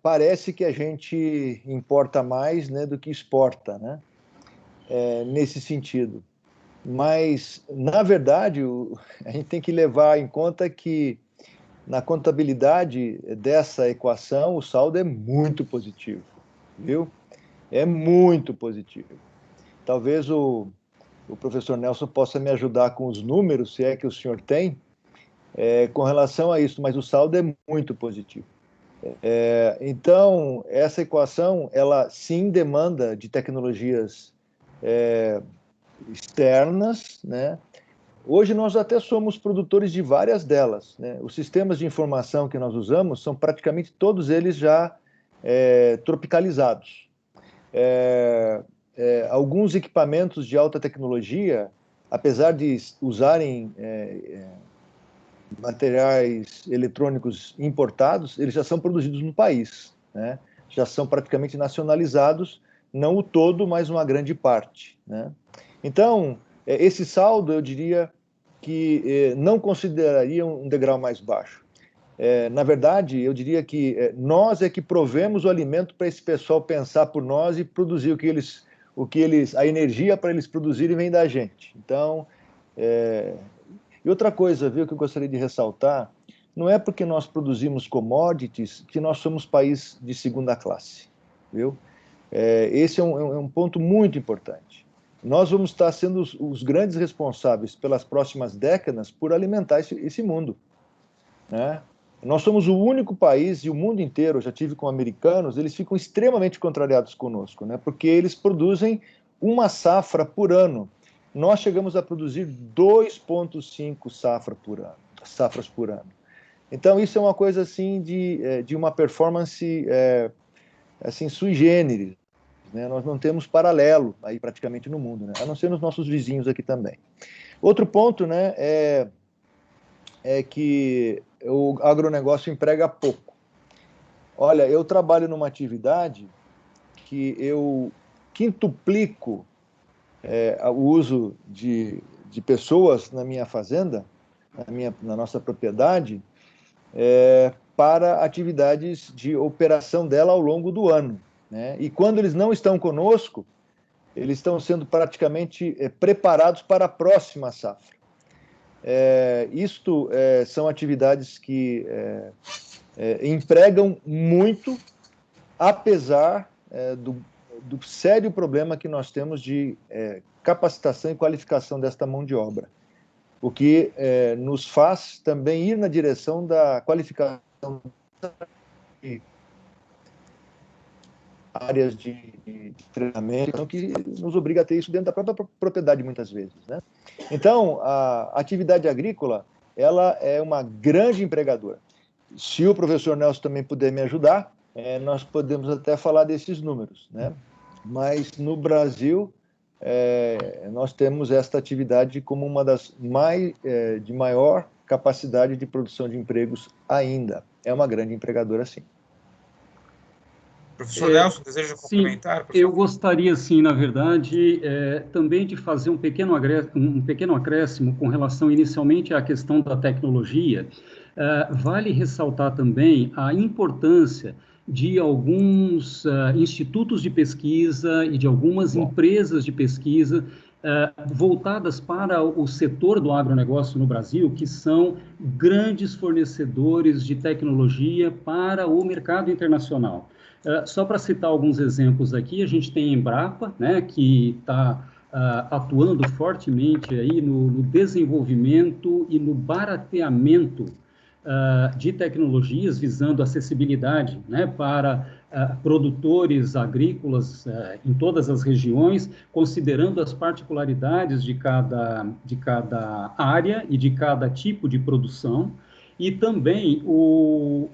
parece que a gente importa mais, né, do que exporta, né? Nesse sentido. Mas, na verdade, a gente tem que levar em conta que, na contabilidade dessa equação, o saldo é muito positivo, viu? É muito positivo. Talvez o professor Nelson possa me ajudar com os números, se é que o senhor tem, com relação a isso, mas o saldo é muito positivo. Então, essa equação, ela sim demanda de tecnologias externas, né? Hoje nós até somos produtores de várias delas, né? Os sistemas de informação que nós usamos são praticamente todos eles já tropicalizados. Alguns equipamentos de alta tecnologia, apesar de usarem materiais eletrônicos importados, eles já são produzidos no país, né? Já são praticamente nacionalizados, não o todo, mas uma grande parte, né? Então, esse saldo, eu diria que não consideraria um degrau mais baixo. Na verdade, eu diria que nós é que provemos o alimento para esse pessoal pensar por nós e produzir a energia para eles produzirem vem da gente. Então, e outra coisa, viu, que eu gostaria de ressaltar, não é porque nós produzimos commodities que nós somos país de segunda classe, viu? Esse é um ponto muito importante. Nós vamos estar sendo os grandes responsáveis pelas próximas décadas por alimentar esse mundo, né? Nós somos o único país, e o mundo inteiro, eu já tive com americanos, eles ficam extremamente contrariados conosco, né? Porque eles produzem uma safra por ano. Nós chegamos a produzir 2,5 safras por ano. Então, isso é uma coisa assim de uma performance assim, sui generis, né? Nós não temos paralelo aí praticamente no mundo, né? A não ser nos nossos vizinhos aqui também. Outro ponto, né, é que o agronegócio emprega pouco. Olha, eu trabalho numa atividade que eu quintuplico o uso de pessoas na minha fazenda, na nossa propriedade, para atividades de operação dela ao longo do ano, né? E quando eles não estão conosco, eles estão sendo praticamente preparados para a próxima safra. Isto são atividades que empregam muito, apesar do sério problema que nós temos de capacitação e qualificação desta mão de obra, o que nos faz também ir na direção da qualificação de áreas de treinamento, que nos obriga a ter isso dentro da própria propriedade muitas vezes, né? Então, a atividade agrícola, ela é uma grande empregadora. Se o professor Nelson também puder me ajudar, nós podemos até falar desses números, né? Mas no Brasil, nós temos esta atividade como uma das de maior capacidade de produção de empregos ainda. É uma grande empregadora, sim. Professor Nelson, deseja complementar? Sim, eu gostaria, sim, na verdade, também de fazer um pequeno acréscimo com relação inicialmente à questão da tecnologia. Vale ressaltar também a importância de alguns institutos de pesquisa e de algumas empresas de pesquisa voltadas para o setor do agronegócio no Brasil, que são grandes fornecedores de tecnologia para o mercado internacional. Só para citar alguns exemplos aqui, a gente tem a Embrapa, né, que está atuando fortemente aí no desenvolvimento e no barateamento de tecnologias visando acessibilidade, né, para produtores agrícolas em todas as regiões, considerando as particularidades de cada área e de cada tipo de produção, e também o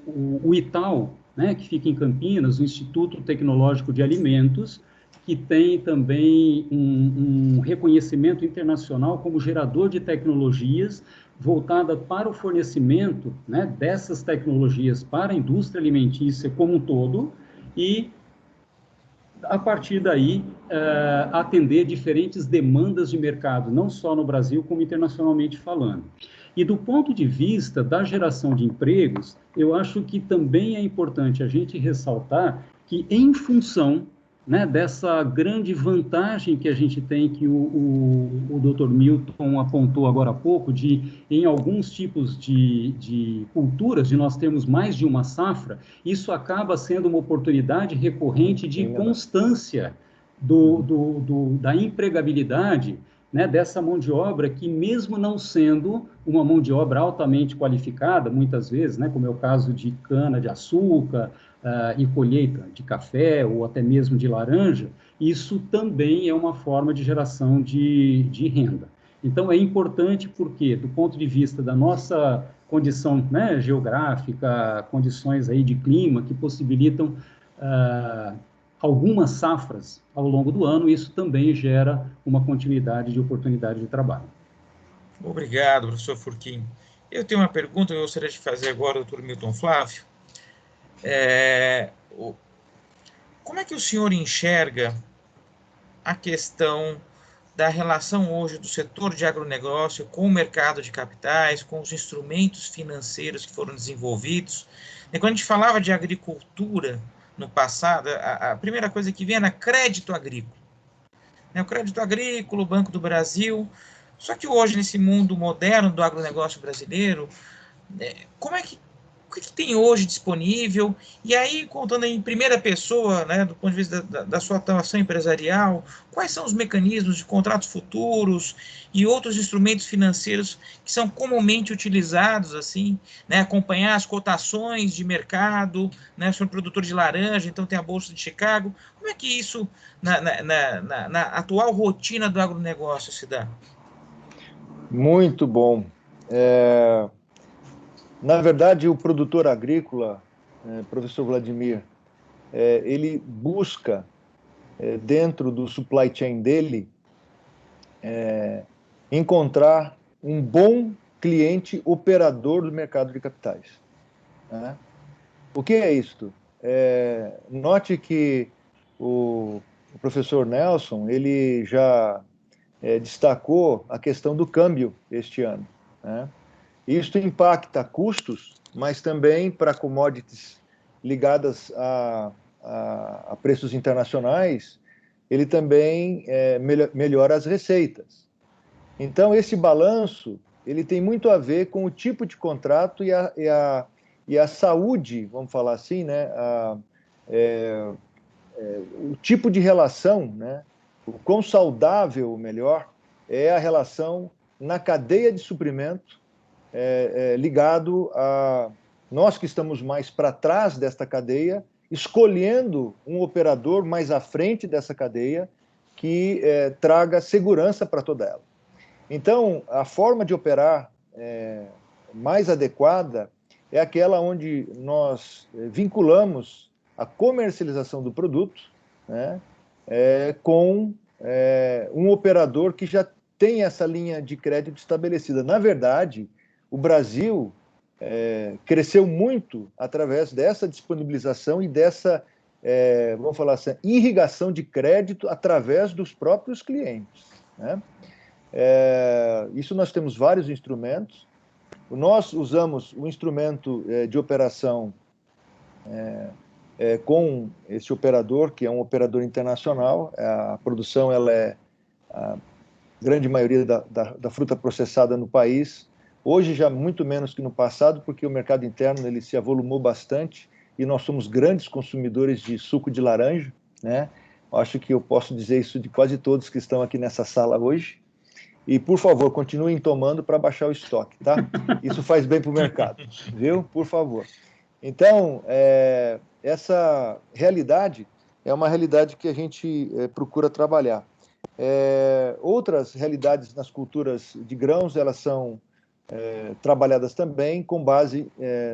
ITAL, né, que fica em Campinas, o Instituto Tecnológico de Alimentos, que tem também um reconhecimento internacional como gerador de tecnologias voltada para o fornecimento, né, dessas tecnologias para a indústria alimentícia como um todo, e, a partir daí, atender diferentes demandas de mercado, não só no Brasil, como internacionalmente falando. E do ponto de vista da geração de empregos, eu acho que também é importante a gente ressaltar que, em função, né, dessa grande vantagem que a gente tem, que o Dr. Milton apontou agora há pouco, de, em alguns tipos de culturas, de nós termos mais de uma safra, isso acaba sendo uma oportunidade recorrente de constância da empregabilidade, né, dessa mão de obra que, mesmo não sendo uma mão de obra altamente qualificada, muitas vezes, né, como é o caso de cana-de-açúcar, e colheita de café ou até mesmo de laranja, isso também é uma forma de geração de renda. Então, é importante porque, do ponto de vista da nossa condição, né, geográfica, condições aí de clima que possibilitam algumas safras ao longo do ano, isso também gera uma continuidade de oportunidade de trabalho. Obrigado, professor Furquim. Eu tenho uma pergunta que eu gostaria de fazer agora ao Dr. Milton Flávio. Como é que o senhor enxerga a questão da relação hoje do setor de agronegócio com o mercado de capitais, com os instrumentos financeiros que foram desenvolvidos? E quando a gente falava de agricultura no passado, a primeira coisa que vinha era crédito agrícola. O crédito agrícola, o Banco do Brasil. Só que hoje, nesse mundo moderno do agronegócio brasileiro, o que tem hoje disponível? E aí, contando em primeira pessoa, né, do ponto de vista da sua atuação empresarial, quais são os mecanismos de contratos futuros e outros instrumentos financeiros que são comumente utilizados, assim, né, acompanhar as cotações de mercado, né, sou produtor de laranja, então tem a Bolsa de Chicago. Como é que isso, na atual rotina do agronegócio, se dá? Muito bom. Na verdade, o produtor agrícola, professor Vladimir, ele busca, dentro do supply chain dele, encontrar um bom cliente operador do mercado de capitais. Né? O que é isto? Note que o professor Nelson, ele já destacou a questão do câmbio este ano. Né? Isto impacta custos, mas também para commodities ligadas a preços internacionais, ele também melhora as receitas. Então, esse balanço ele tem muito a ver com o tipo de contrato e a saúde, vamos falar assim, né? O tipo de relação, né? O quão saudável, melhor, é a relação na cadeia de suprimento ligado a nós que estamos mais para trás desta cadeia, escolhendo um operador mais à frente dessa cadeia que traga segurança para toda ela. Então, a forma de operar mais adequada é aquela onde nós vinculamos a comercialização do produto, né, com um operador que já tem essa linha de crédito estabelecida. Na verdade, o Brasil cresceu muito através dessa disponibilização e dessa, vamos falar assim, irrigação de crédito através dos próprios clientes. Né? Isso nós temos vários instrumentos. Nós usamos o instrumento de operação com esse operador, que é um operador internacional. A produção, ela é a grande maioria da fruta processada no país. Hoje já muito menos que no passado, porque o mercado interno ele se avolumou bastante e nós somos grandes consumidores de suco de laranja, né? Acho que eu posso dizer isso de quase todos que estão aqui nessa sala hoje. E, por favor, continuem tomando para baixar o estoque, tá? Isso faz bem para o mercado, viu? Por favor. Então, essa realidade é uma realidade que a gente procura trabalhar. Outras realidades nas culturas de grãos, elas são trabalhadas também com base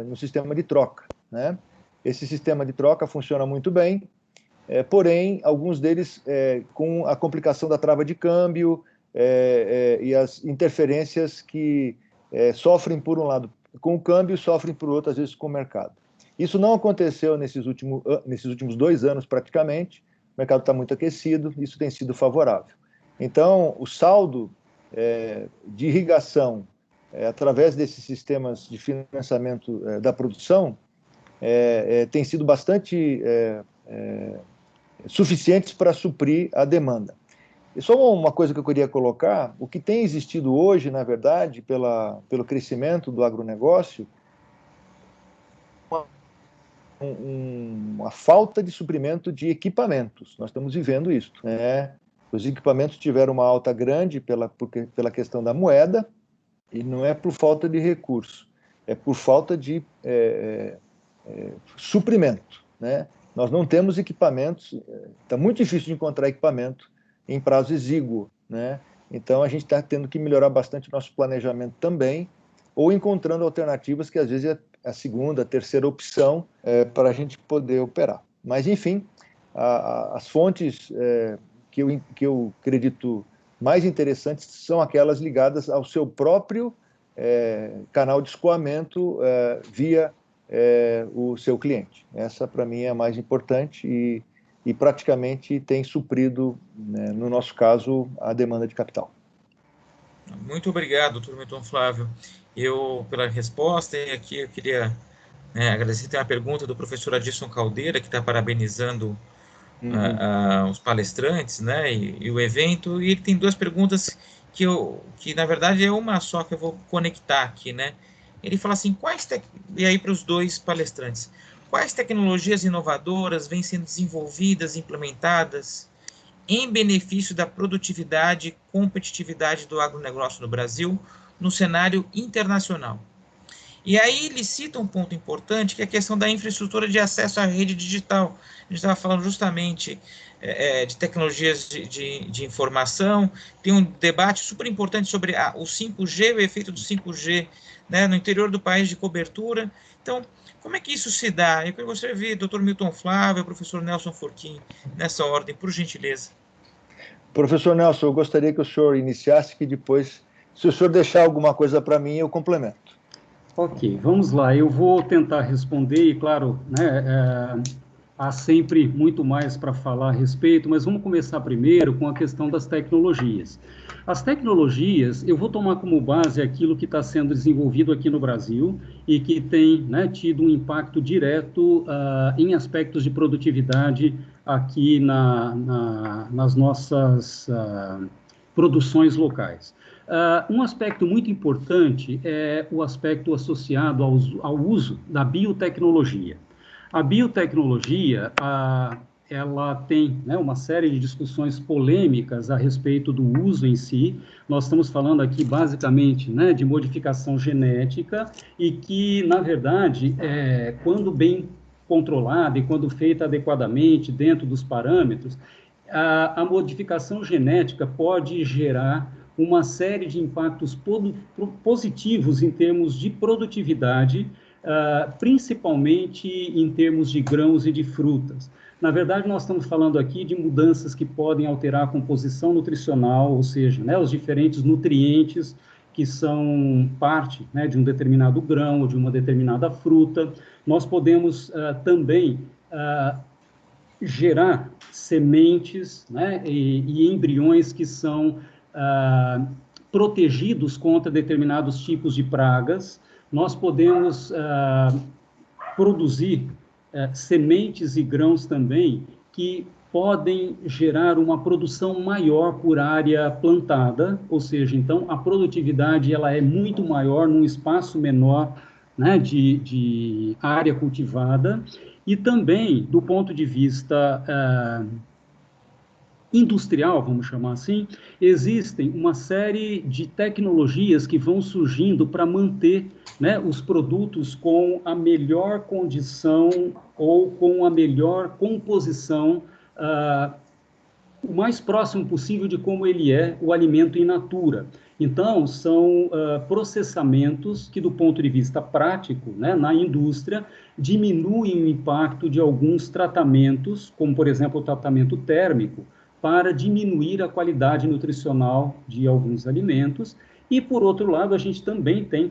no sistema de troca, né? Esse sistema de troca funciona muito bem, porém, alguns deles com a complicação da trava de câmbio e as interferências que sofrem por um lado com o câmbio e sofrem por outro, às vezes, com o mercado. Isso não aconteceu nesses últimos 2 anos, praticamente. O mercado está muito aquecido, isso tem sido favorável. Então, o saldo de irrigação através desses sistemas de financiamento da produção tem sido bastante suficientes para suprir a demanda. E só uma coisa que eu queria colocar: o que tem existido hoje, na verdade, pelo crescimento do agronegócio, uma falta de suprimento de equipamentos. Nós estamos vivendo isso, né? Os equipamentos tiveram uma alta grande pela questão da moeda, e não é por falta de recurso, é por falta de suprimento, né? Nós não temos equipamentos, está muito difícil de encontrar equipamento em prazo exíguo, né? Então a gente está tendo que melhorar bastante o nosso planejamento também, ou encontrando alternativas que às vezes é a segunda, a terceira opção para a gente poder operar. Mas, enfim, as fontes que eu acredito mais interessantes são aquelas ligadas ao seu próprio canal de escoamento via o seu cliente. Essa, para mim, é a mais importante e praticamente tem suprido, né, no nosso caso, a demanda de capital. Muito obrigado, doutor Milton Flávio, pela resposta. E aqui eu queria agradecer. Tem uma pergunta do professor Adilson Caldeira, que está parabenizando os palestrantes, né, e o evento. E ele tem 2 perguntas que na verdade é uma só, que eu vou conectar aqui, né? Ele fala assim: e aí para os 2 palestrantes, quais tecnologias inovadoras vêm sendo desenvolvidas, implementadas em benefício da produtividade e competitividade do agronegócio no Brasil no cenário internacional? E aí ele cita um ponto importante, que é a questão da infraestrutura de acesso à rede digital. A gente estava falando justamente de tecnologias de informação. Tem um debate super importante sobre o 5G, o efeito do 5G, né, no interior do país, de cobertura. Então, como é que isso se dá? Eu gostaria de ver o Dr. Milton Flávio, o professor Nelson Forquim, nessa ordem, por gentileza. Professor Nelson, eu gostaria que o senhor iniciasse, que depois, se o senhor deixar alguma coisa para mim, eu complemento. Ok, vamos lá. Eu vou tentar responder, e claro, né, há sempre muito mais para falar a respeito, mas vamos começar primeiro com a questão das tecnologias. As tecnologias, eu vou tomar como base aquilo que está sendo desenvolvido aqui no Brasil e que tem, né, tido um impacto direto em aspectos de produtividade aqui nas nossas produções locais. Um aspecto muito importante é o aspecto associado ao uso da biotecnologia. A biotecnologia, ela tem, né, uma série de discussões polêmicas a respeito do uso em si. Nós estamos falando aqui, basicamente, né, de modificação genética e que, na verdade, quando bem controlada e quando feita adequadamente dentro dos parâmetros, a modificação genética pode gerar uma série de impactos positivos em termos de produtividade, principalmente em termos de grãos e de frutas. Na verdade, nós estamos falando aqui de mudanças que podem alterar a composição nutricional, ou seja, né, os diferentes nutrientes que são parte, né, de um determinado grão ou de uma determinada fruta. Nós podemos também gerar sementes, né, e embriões que são protegidos contra determinados tipos de pragas. Nós podemos produzir sementes e grãos também que podem gerar uma produção maior por área plantada, ou seja, então a produtividade ela é muito maior num espaço menor, né, de área cultivada. E também, do ponto de vista industrial, vamos chamar assim, existem uma série de tecnologias que vão surgindo para manter, né, os produtos com a melhor condição ou com a melhor composição, o mais próximo possível de como ele é o alimento in natura. Então, são processamentos que, do ponto de vista prático, né, na indústria, diminuem o impacto de alguns tratamentos, como, por exemplo, o tratamento térmico, para diminuir a qualidade nutricional de alguns alimentos. E, por outro lado, a gente também tem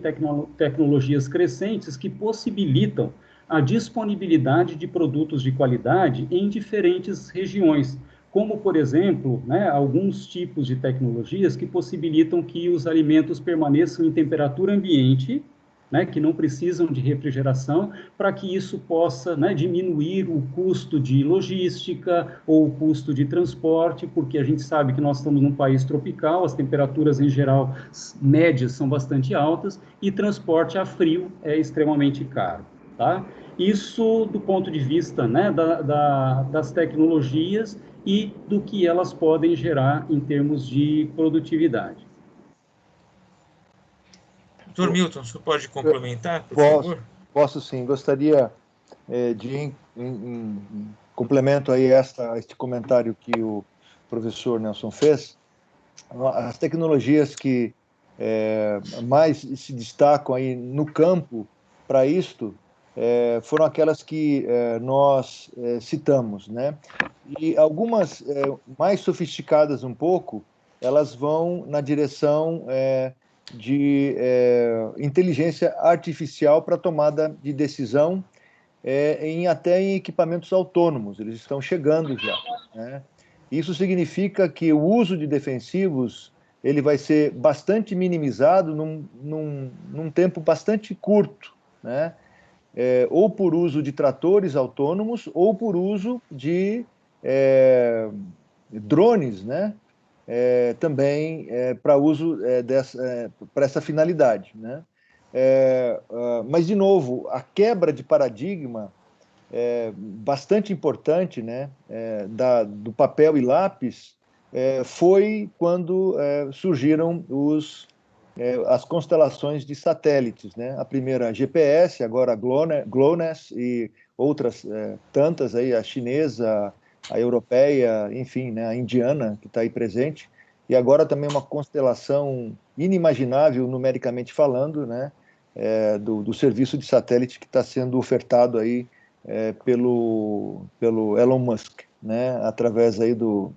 tecnologias crescentes que possibilitam a disponibilidade de produtos de qualidade em diferentes regiões, como, por exemplo, né, alguns tipos de tecnologias que possibilitam que os alimentos permaneçam em temperatura ambiente, né, que não precisam de refrigeração, para que isso possa, né, diminuir o custo de logística ou o custo de transporte, porque a gente sabe que nós estamos num país tropical, as temperaturas, em geral, médias são bastante altas, e transporte a frio é extremamente caro, tá? Isso do ponto de vista, né, das tecnologias e do que elas podem gerar em termos de produtividade. Dr. Milton, você pode complementar, por favor? Posso sim. Gostaria de, em complemento aí este comentário que o professor Nelson fez, as tecnologias que mais se destacam aí no campo para isto foram aquelas que nós citamos, né? E algumas mais sofisticadas um pouco, elas vão na direção de inteligência artificial para tomada de decisão até em equipamentos autônomos. Eles estão chegando já, né? Isso significa que o uso de defensivos ele vai ser bastante minimizado num tempo bastante curto, né? Ou por uso de tratores autônomos ou por uso de drones, né? Também para uso para essa finalidade, né? Mas, de novo, a quebra de paradigma bastante importante, né, do papel e lápis foi quando surgiram as constelações de satélites, né? A primeira GPS, agora a GLONASS e outras tantas aí, a chinesa, a europeia, enfim, né, a indiana que está aí presente, e agora também uma constelação inimaginável numericamente falando, né, do serviço de satélite que está sendo ofertado aí pelo Elon Musk, né, através aí do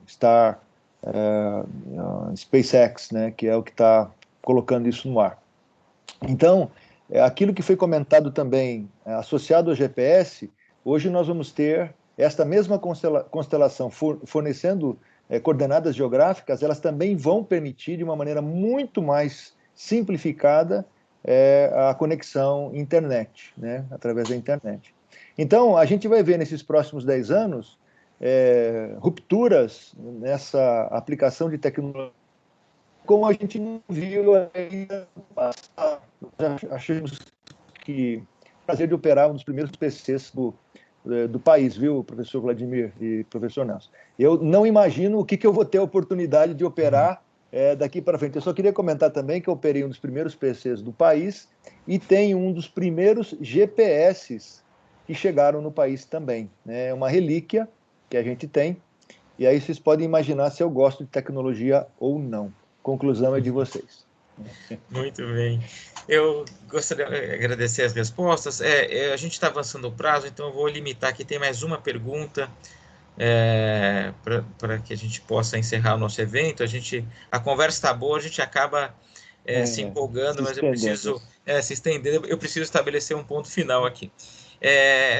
SpaceX, né, que é o que está colocando isso no ar. Então, aquilo que foi comentado também, associado ao GPS, hoje nós vamos ter esta mesma constelação fornecendo coordenadas geográficas, elas também vão permitir, de uma maneira muito mais simplificada, a conexão internet, né, através da internet. Então, a gente vai ver nesses próximos 10 anos rupturas nessa aplicação de tecnologia como a gente não viu ainda no passado. Achamos que o prazer de operar um dos primeiros PCs do país, viu, professor Vladimir e professor Nelson? Eu não imagino o que eu vou ter a oportunidade de operar daqui para frente. Eu só queria comentar também que eu operei um dos primeiros PCs do país e tenho um dos primeiros GPS que chegaram no país também. É uma relíquia que a gente tem, e aí vocês podem imaginar se eu gosto de tecnologia ou não. Conclusão é de vocês. Muito bem. Eu gostaria de agradecer as respostas. A gente está avançando o prazo, então eu vou limitar aqui. Tem mais uma pergunta para que a gente possa encerrar o nosso evento. A conversa está boa, a gente acaba se empolgando, mas eu preciso se estender. Eu preciso estabelecer um ponto final aqui.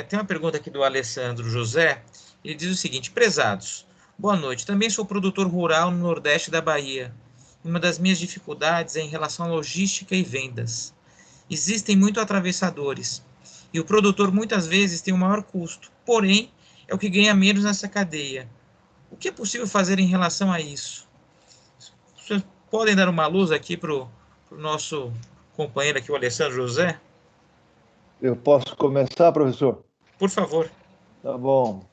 Tem uma pergunta aqui do Alessandro José. Ele diz o seguinte: prezados, boa noite. Também sou produtor rural no Nordeste da Bahia. Uma das minhas dificuldades é em relação à logística e vendas. Existem muitos atravessadores e o produtor muitas vezes tem o maior custo, porém é o que ganha menos nessa cadeia. O que é possível fazer em relação a isso? Vocês podem dar uma luz aqui para o nosso companheiro aqui, o Alessandro José? Eu posso começar, professor? Por favor. Tá bom.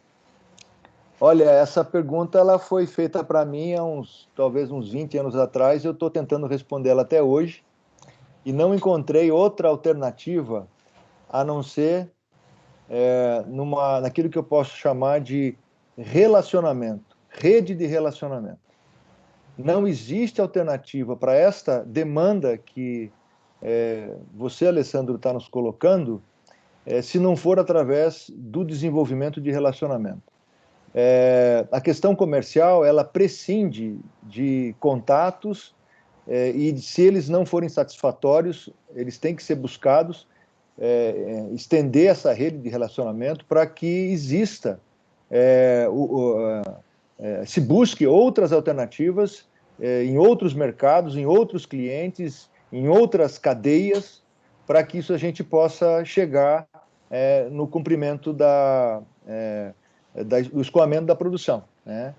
Olha, essa pergunta ela foi feita para mim há talvez uns 20 anos atrás, eu estou tentando responder ela até hoje, e não encontrei outra alternativa a não ser naquilo que eu posso chamar de relacionamento, rede de relacionamento. Não existe alternativa para esta demanda que você, Alessandro, está nos colocando, se não for através do desenvolvimento de relacionamento. A questão comercial, ela prescinde de contatos e se eles não forem satisfatórios, eles têm que ser buscados, estender essa rede de relacionamento para que exista, se busque outras alternativas em outros mercados, em outros clientes, em outras cadeias, para que isso a gente possa chegar no cumprimento do escoamento da produção, né?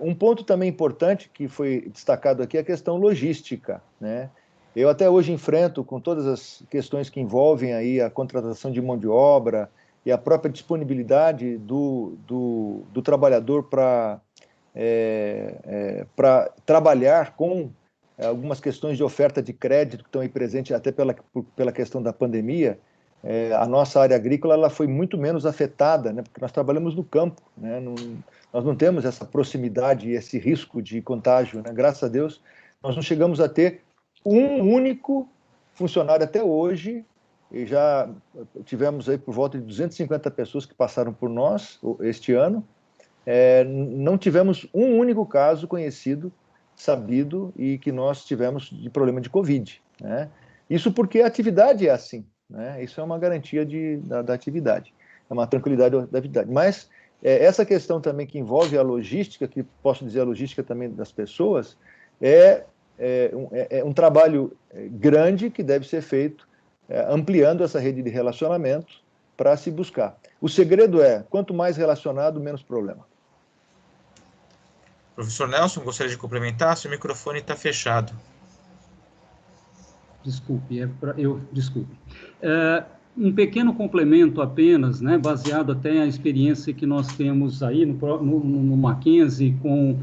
Um ponto também importante que foi destacado aqui é a questão logística, né? Eu até hoje enfrento com todas as questões que envolvem aí a contratação de mão de obra e a própria disponibilidade do trabalhador para trabalhar com algumas questões de oferta de crédito que estão aí presentes até pela questão da pandemia. A nossa área agrícola ela foi muito menos afetada, né, porque nós trabalhamos no campo, né, nós não temos essa proximidade e esse risco de contágio, né, graças a Deus, nós não chegamos a ter um único funcionário até hoje, e já tivemos aí por volta de 250 pessoas que passaram por nós este ano, não tivemos um único caso conhecido, sabido, e que nós tivemos de problema de Covid, né? Isso porque a atividade é assim, né? Isso é uma garantia da atividade, é uma tranquilidade da atividade. Mas essa questão também que envolve a logística, que posso dizer a logística também das pessoas, é um trabalho grande que deve ser feito, ampliando essa rede de relacionamento para se buscar. O segredo quanto mais relacionado, menos problema. Professor Nelson, gostaria de complementar? Seu microfone está fechado. Desculpe, desculpe. Um pequeno complemento apenas, né, baseado até na experiência que nós temos aí no Mackenzie com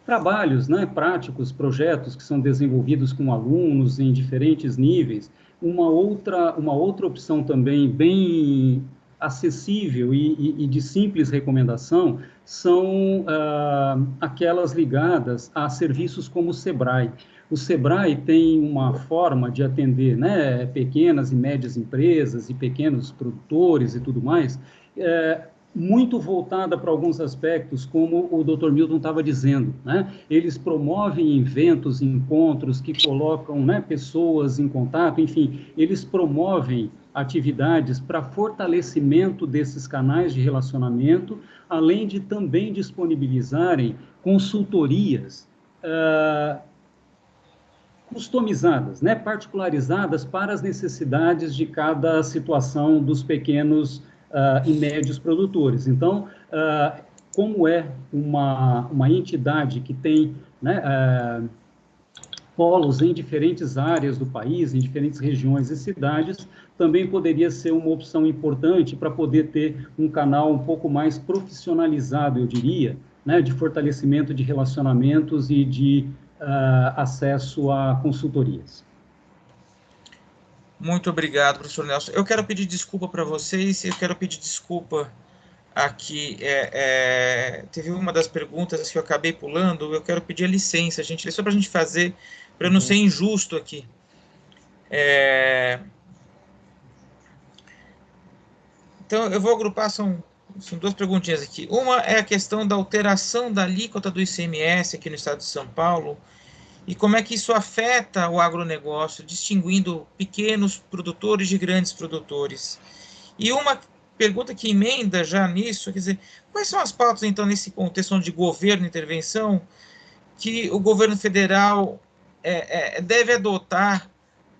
trabalhos, né, práticos, projetos que são desenvolvidos com alunos em diferentes níveis. Uma outra opção também bem acessível e de simples recomendação são aquelas ligadas a serviços como o Sebrae. O Sebrae tem uma forma de atender, né, pequenas e médias empresas e pequenos produtores e tudo mais, muito voltada para alguns aspectos, como o Dr. Milton estava dizendo, né? Eles promovem eventos, encontros que colocam, né, pessoas em contato, enfim, eles promovem atividades para fortalecimento desses canais de relacionamento, além de também disponibilizarem consultorias customizadas, né, particularizadas para as necessidades de cada situação dos pequenos e médios produtores. Então, como é uma entidade que tem, né, polos em diferentes áreas do país, em diferentes regiões e cidades, também poderia ser uma opção importante para poder ter um canal um pouco mais profissionalizado, eu diria, né, de fortalecimento de relacionamentos e de acesso a consultorias. Muito obrigado, professor Nelson. Eu quero pedir desculpa para vocês, eu quero pedir desculpa aqui. Teve uma das perguntas que eu acabei pulando, eu quero pedir a licença, gente, só para a gente fazer, para eu não ser injusto aqui. Então, eu vou agrupar, são duas perguntinhas aqui. Uma é a questão da alteração da alíquota do ICMS aqui no estado de São Paulo, e como é que isso afeta o agronegócio, distinguindo pequenos produtores de grandes produtores. E uma pergunta que emenda já nisso, quer dizer, quais são as pautas, então, nesse contexto de governo e intervenção, que o governo federal deve adotar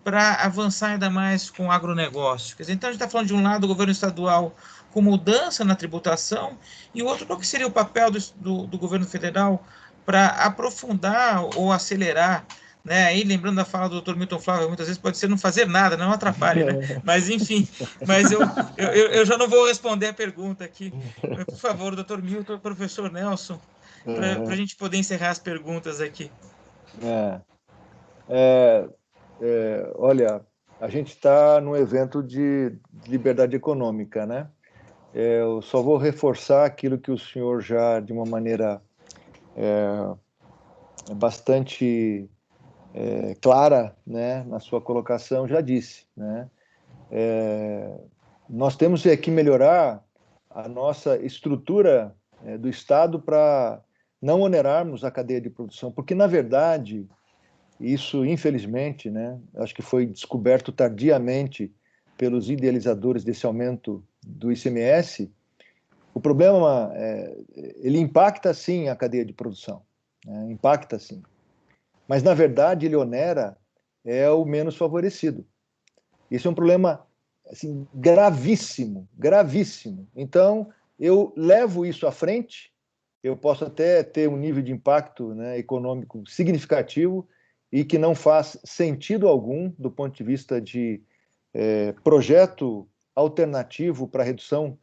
para avançar ainda mais com o agronegócio? Quer dizer, então, a gente está falando, de um lado, o governo estadual com mudança na tributação, e o outro, qual que seria o papel do governo federal para aprofundar ou acelerar né? Aí, lembrando da fala do Dr. Milton Flávio, muitas vezes pode ser não fazer nada, não atrapalhe, né? Mas, enfim, mas eu já não vou responder a pergunta aqui. Por favor, Dr. Milton, professor Nelson, para a gente poder encerrar as perguntas aqui. Olha, a gente está num evento de liberdade econômica, né? Eu só vou reforçar aquilo que o senhor já, de uma maneira bastante clara, né, na sua colocação, já disse, né? Nós temos que melhorar a nossa estrutura do Estado para não onerarmos a cadeia de produção, porque, na verdade, isso, infelizmente, né, acho que foi descoberto tardiamente pelos idealizadores desse aumento do ICMS. O problema, ele impacta, sim, a cadeia de produção, né? Impacta, sim. Mas, na verdade, ele onera o menos favorecido. Isso é um problema assim, gravíssimo, gravíssimo. Então, eu levo isso à frente, eu posso até ter um nível de impacto, né, econômico significativo e que não faz sentido algum do ponto de vista de projeto alternativo para redução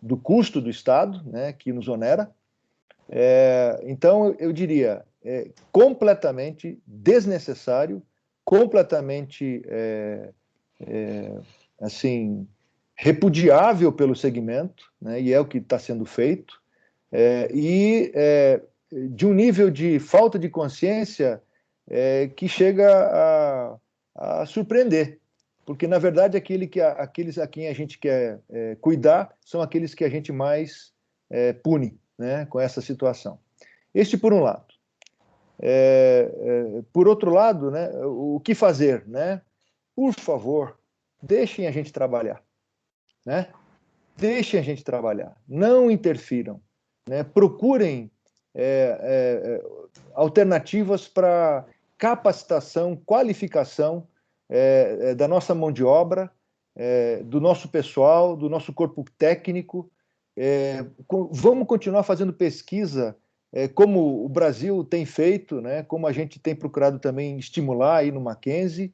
do custo do Estado, né, que nos onera. Então, eu diria, completamente desnecessário, completamente assim, repudiável pelo segmento, né, e é o que está sendo feito, de um nível de falta de consciência que chega a surpreender, porque, na verdade, aqueles a quem a gente quer cuidar são aqueles que a gente mais pune, né, com essa situação. Este por um lado. Por outro lado, né, o que fazer, né? Por favor, deixem a gente trabalhar, né? Deixem a gente trabalhar, não interfiram, né? Procurem alternativas para capacitação, qualificação da nossa mão de obra, do nosso pessoal, do nosso corpo técnico. Vamos continuar fazendo pesquisa como o Brasil tem feito, né? Como a gente tem procurado também estimular aí no Mackenzie,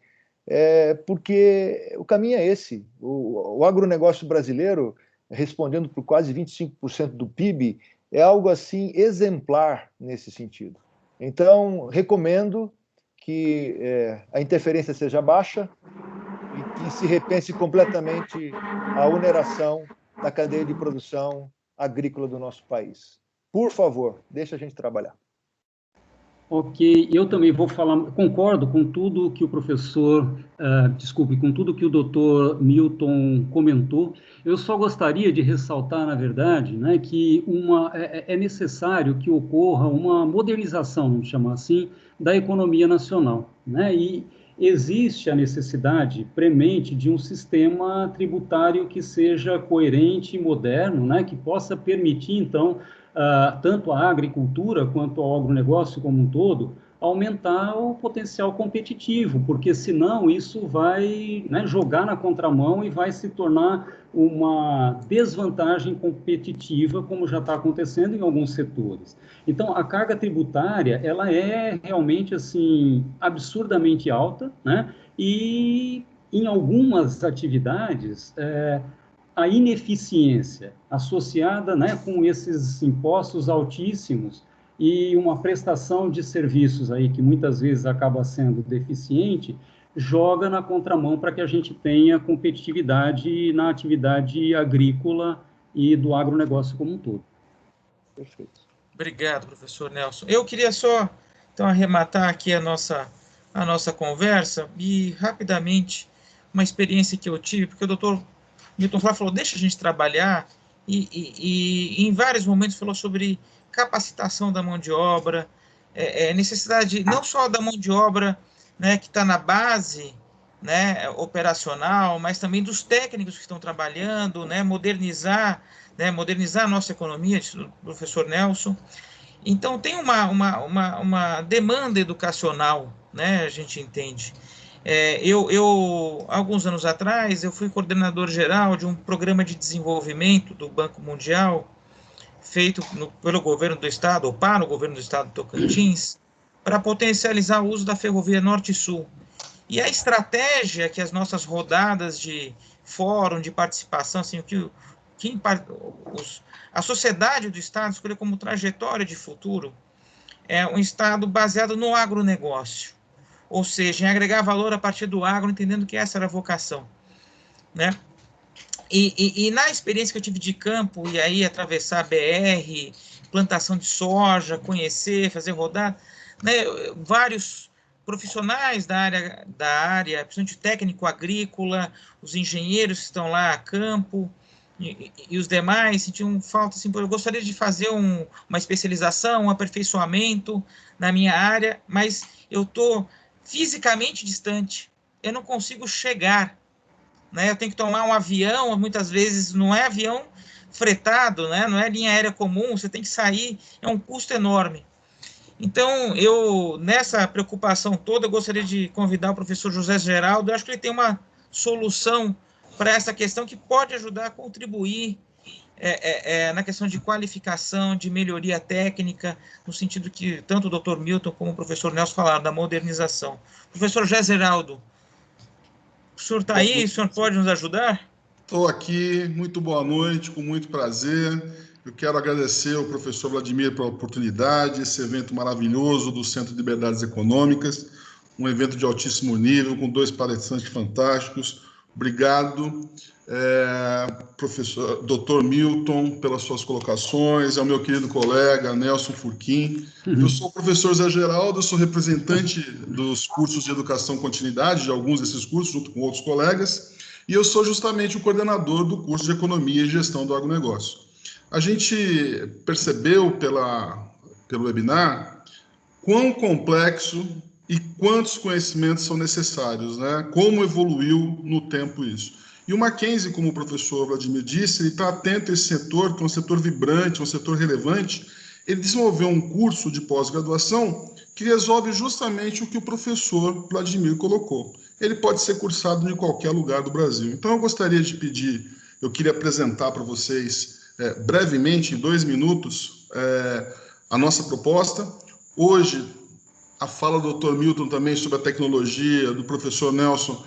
porque o caminho é esse. O agronegócio brasileiro, respondendo por quase 25% do PIB, é algo assim exemplar nesse sentido. Então, recomendo que a interferência seja baixa e que se repense completamente a oneração da cadeia de produção agrícola do nosso país. Por favor, deixa a gente trabalhar. Ok, eu também vou falar, concordo com tudo que o professor, com tudo que o doutor Milton comentou. Eu só gostaria de ressaltar, na verdade, né, que é necessário que ocorra uma modernização, vamos chamar assim, da economia nacional, né, e existe a necessidade premente de um sistema tributário que seja coerente e moderno, né, que possa permitir, então, tanto a agricultura quanto ao agronegócio como um todo, aumentar o potencial competitivo, porque senão isso vai, né, jogar na contramão e vai se tornar uma desvantagem competitiva, como já está acontecendo em alguns setores. Então, a carga tributária, ela é realmente, assim, absurdamente alta, né, e em algumas atividades, a ineficiência associada, né, com esses impostos altíssimos e uma prestação de serviços aí que muitas vezes acaba sendo deficiente, joga na contramão para que a gente tenha competitividade na atividade agrícola e do agronegócio como um todo. Perfeito. Obrigado, professor Nelson. Eu queria só, então, arrematar aqui a nossa conversa e, rapidamente, uma experiência que eu tive, porque o doutor Milton Flávio falou, deixa a gente trabalhar, e em vários momentos falou sobre capacitação da mão de obra, necessidade não só da mão de obra, né, que está na base, né, operacional, mas também dos técnicos que estão trabalhando, né, modernizar a nossa economia, do professor Nelson. Então, tem uma demanda educacional, né, a gente entende. Alguns anos atrás, eu fui coordenador geral de um programa de desenvolvimento do Banco Mundial, feito pelo governo do estado, ou para o governo do estado de Tocantins, para potencializar o uso da ferrovia Norte e Sul. E a estratégia que as nossas rodadas de fórum, de participação, assim, a sociedade do Estado escolheu como trajetória de futuro é um Estado baseado no agronegócio, ou seja, em agregar valor a partir do agro, entendendo que essa era a vocação, né? E na experiência que eu tive de campo, e aí atravessar a BR, plantação de soja, conhecer, fazer rodada, né, vários profissionais da área, principalmente técnico agrícola, os engenheiros que estão lá a campo, e os demais sentiam falta, assim, eu gostaria de fazer uma especialização, um aperfeiçoamento na minha área, mas eu estou fisicamente distante, eu não consigo chegar, né? Eu tenho que tomar um avião, muitas vezes não é avião fretado, né? Não é linha aérea comum, você tem que sair, é um custo enorme. Então, nessa preocupação toda, eu gostaria de convidar o professor José Geraldo, eu acho que ele tem uma solução para essa questão que pode ajudar a contribuir na questão de qualificação, de melhoria técnica, no sentido que tanto o Dr. Milton como o professor Nelson falaram, da modernização. Professor José Geraldo, o senhor está aí? O senhor pode nos ajudar? Estou aqui, muito boa noite, com muito prazer. Eu quero agradecer ao professor Vladimir pela oportunidade, esse evento maravilhoso do Centro de Liberdades Econômicas, um evento de altíssimo nível, com 2 palestrantes fantásticos. Obrigado, professor Dr. Milton, pelas suas colocações, ao meu querido colega Nelson Furquim. Eu sou o professor Zé Geraldo, sou representante dos cursos de Educação Continuidade, de alguns desses cursos, junto com outros colegas, e eu sou justamente o coordenador do curso de Economia e Gestão do Agronegócio. A gente percebeu pelo webinar quão complexo e quantos conhecimentos são necessários, né? Como evoluiu no tempo isso. E o Mackenzie, como o professor Vladimir disse, ele está atento a esse setor, que é um setor vibrante, um setor relevante. Ele desenvolveu um curso de pós-graduação que resolve justamente o que o professor Vladimir colocou. Ele pode ser cursado em qualquer lugar do Brasil. Então, eu gostaria de pedir, eu queria apresentar para vocês, brevemente, em 2 minutos, a nossa proposta. Hoje, a fala do Dr. Milton também sobre a tecnologia, do professor Nelson,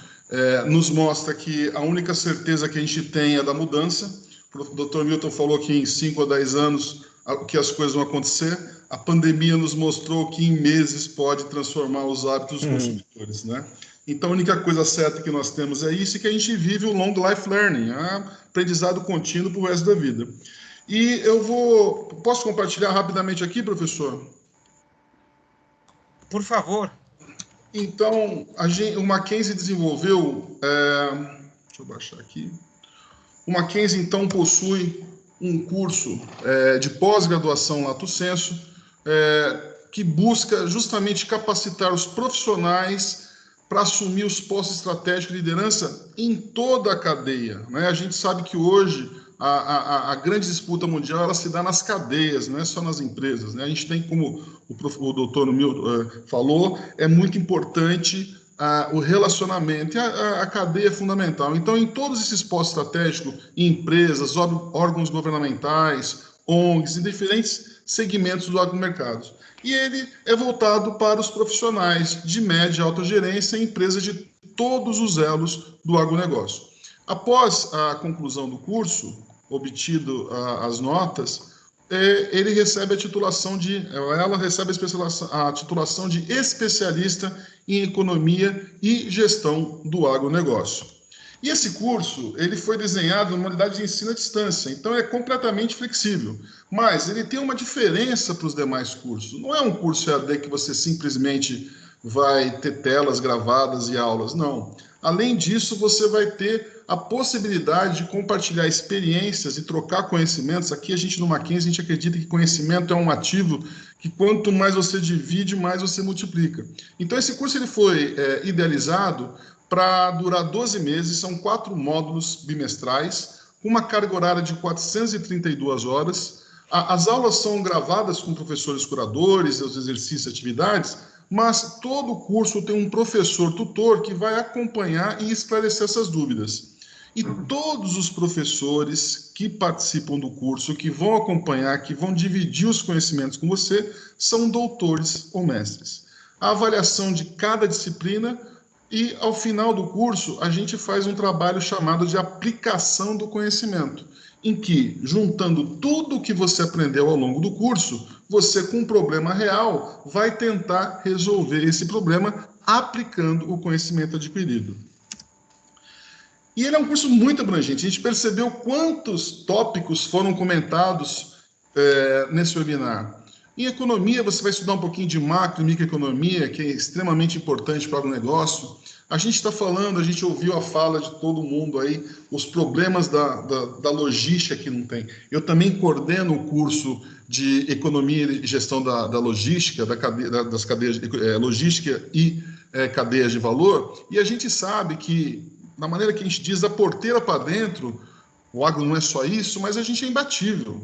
nos mostra que a única certeza que a gente tem é da mudança. O Dr. Milton falou que em 5 a 10 anos que as coisas vão acontecer. A pandemia nos mostrou que em meses pode transformar os hábitos dos consumidores, né? Então, a única coisa certa que nós temos é isso, e que a gente vive o long life learning, aprendizado contínuo para o resto da vida. E posso compartilhar rapidamente aqui, professor? Por favor. Então, o Mackenzie desenvolveu, deixa eu baixar aqui, o Mackenzie, então, possui um curso de pós-graduação lato sensu, que busca justamente capacitar os profissionais para assumir os postos estratégicos de liderança em toda a cadeia, né? A gente sabe que hoje a grande disputa mundial ela se dá nas cadeias, não é só nas empresas, né? A gente tem, como o doutor Milton falou, é muito importante o relacionamento, e a cadeia é fundamental. Então, em todos esses postos estratégicos, em empresas, órgãos governamentais, ONGs, em diferentes segmentos do agromercado. E ele é voltado para os profissionais de média e alta gerência em empresas de todos os elos do agronegócio. Após a conclusão do curso, obtido as notas, ele recebe ela recebe a titulação de especialista em economia e gestão do agronegócio. E esse curso, ele foi desenhado numa modalidade de ensino à distância, então é completamente flexível, mas ele tem uma diferença para os demais cursos. Não é um curso EAD que você simplesmente vai ter telas gravadas e aulas, não. Além disso, você vai ter a possibilidade de compartilhar experiências e trocar conhecimentos. Aqui a gente no Mackenzie, a gente acredita que conhecimento é um ativo que quanto mais você divide, mais você multiplica. Então esse curso ele foi idealizado para durar 12 meses, são 4 módulos bimestrais, com uma carga horária de 432 horas. As aulas são gravadas com professores curadores, os exercícios e atividades, mas todo o curso tem um professor tutor que vai acompanhar e esclarecer essas dúvidas. E todos os professores que participam do curso, que vão acompanhar, que vão dividir os conhecimentos com você, são doutores ou mestres. A avaliação de cada disciplina e, ao final do curso, a gente faz um trabalho chamado de aplicação do conhecimento, em que, juntando tudo o que você aprendeu ao longo do curso, você, com um problema real, vai tentar resolver esse problema aplicando o conhecimento adquirido. E ele é um curso muito abrangente. A gente percebeu quantos tópicos foram comentados nesse webinar. Em economia, você vai estudar um pouquinho de macro e microeconomia, que é extremamente importante para o negócio. A gente está falando, a gente ouviu a fala de todo mundo aí, os problemas da logística que não tem. Eu também coordeno o curso de economia e gestão da logística, das cadeias, logística e cadeias de valor, e a gente sabe que, na maneira que a gente diz, da porteira para dentro, o agro não é só isso, mas a gente é imbatível.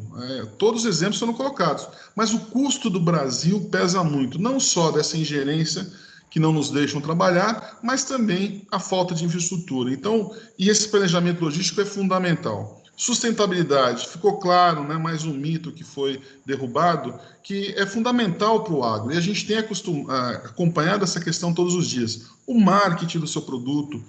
Todos os exemplos foram colocados. Mas o custo do Brasil pesa muito, não só dessa ingerência que não nos deixam trabalhar, mas também a falta de infraestrutura. Então, e esse planejamento logístico é fundamental. Sustentabilidade, ficou claro, né, mais um mito que foi derrubado, que é fundamental para o agro. E a gente tem acompanhado essa questão todos os dias. O marketing do seu produto.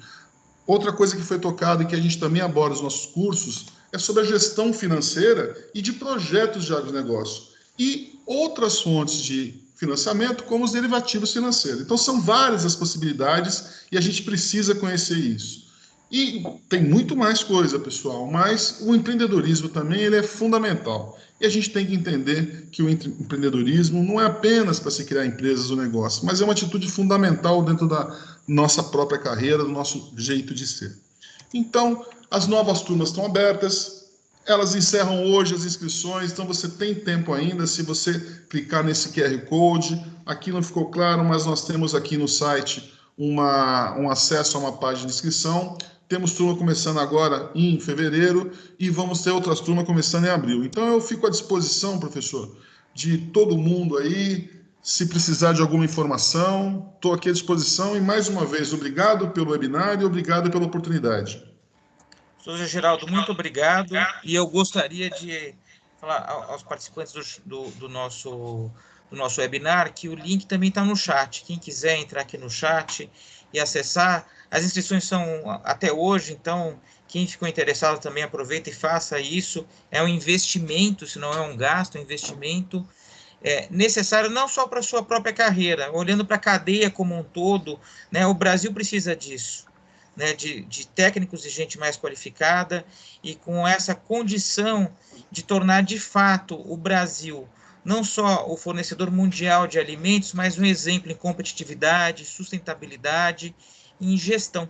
Outra coisa que foi tocada e que a gente também aborda nos nossos cursos é sobre a gestão financeira e de projetos de agronegócio. E outras fontes de financiamento, como os derivativos financeiros. Então, são várias as possibilidades e a gente precisa conhecer isso. E tem muito mais coisa, pessoal, mas o empreendedorismo também ele é fundamental. E a gente tem que entender que o empreendedorismo não é apenas para se criar empresas ou negócios, mas é uma atitude fundamental dentro da nossa própria carreira, do nosso jeito de ser. Então, as novas turmas estão abertas, elas encerram hoje as inscrições, então você tem tempo ainda, se você clicar nesse QR Code, aqui não ficou claro, mas nós temos aqui no site um acesso a uma página de inscrição. Temos turma começando agora em fevereiro e vamos ter outras turmas começando em abril. Então eu fico à disposição, professor, de todo mundo aí, se precisar de alguma informação, estou aqui à disposição e mais uma vez, obrigado pelo webinar e obrigado pela oportunidade. Professor Geraldo, muito obrigado. E eu gostaria de falar aos participantes do nosso webinar que o link também está no chat. Quem quiser entrar aqui no chat e acessar, as inscrições são até hoje, então quem ficou interessado também aproveita e faça isso. É um investimento, se não é um gasto, é um investimento necessário não só para a sua própria carreira, olhando para a cadeia como um todo, né? O Brasil precisa disso. Né, de técnicos e gente mais qualificada, e com essa condição de tornar de fato o Brasil não só o fornecedor mundial de alimentos, mas um exemplo em competitividade, sustentabilidade e em gestão.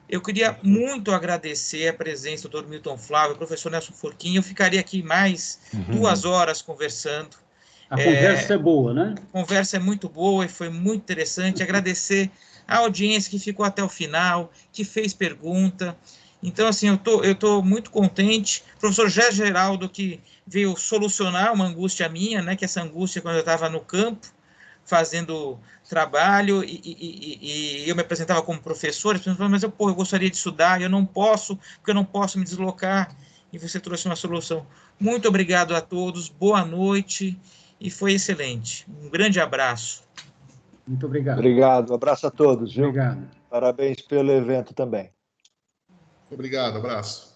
Eu queria muito agradecer a presença do Dr. Milton Flávio, do professor Nelson Furquim. Eu ficaria aqui mais 2 horas conversando. A conversa é boa, né? A conversa é muito boa e foi muito interessante. Agradecer a audiência que ficou até o final, que fez pergunta. Então, assim, eu tô muito contente. O professor Geraldo, que veio solucionar uma angústia minha, né? Que essa angústia quando eu estava no campo, fazendo trabalho, e eu me apresentava como professor, mas eu gostaria de estudar, eu não posso, porque eu não posso me deslocar, e você trouxe uma solução. Muito obrigado a todos, boa noite, e foi excelente. Um grande abraço. Muito obrigado. Obrigado, abraço a todos, viu? Obrigado. Parabéns pelo evento também. Obrigado, abraço.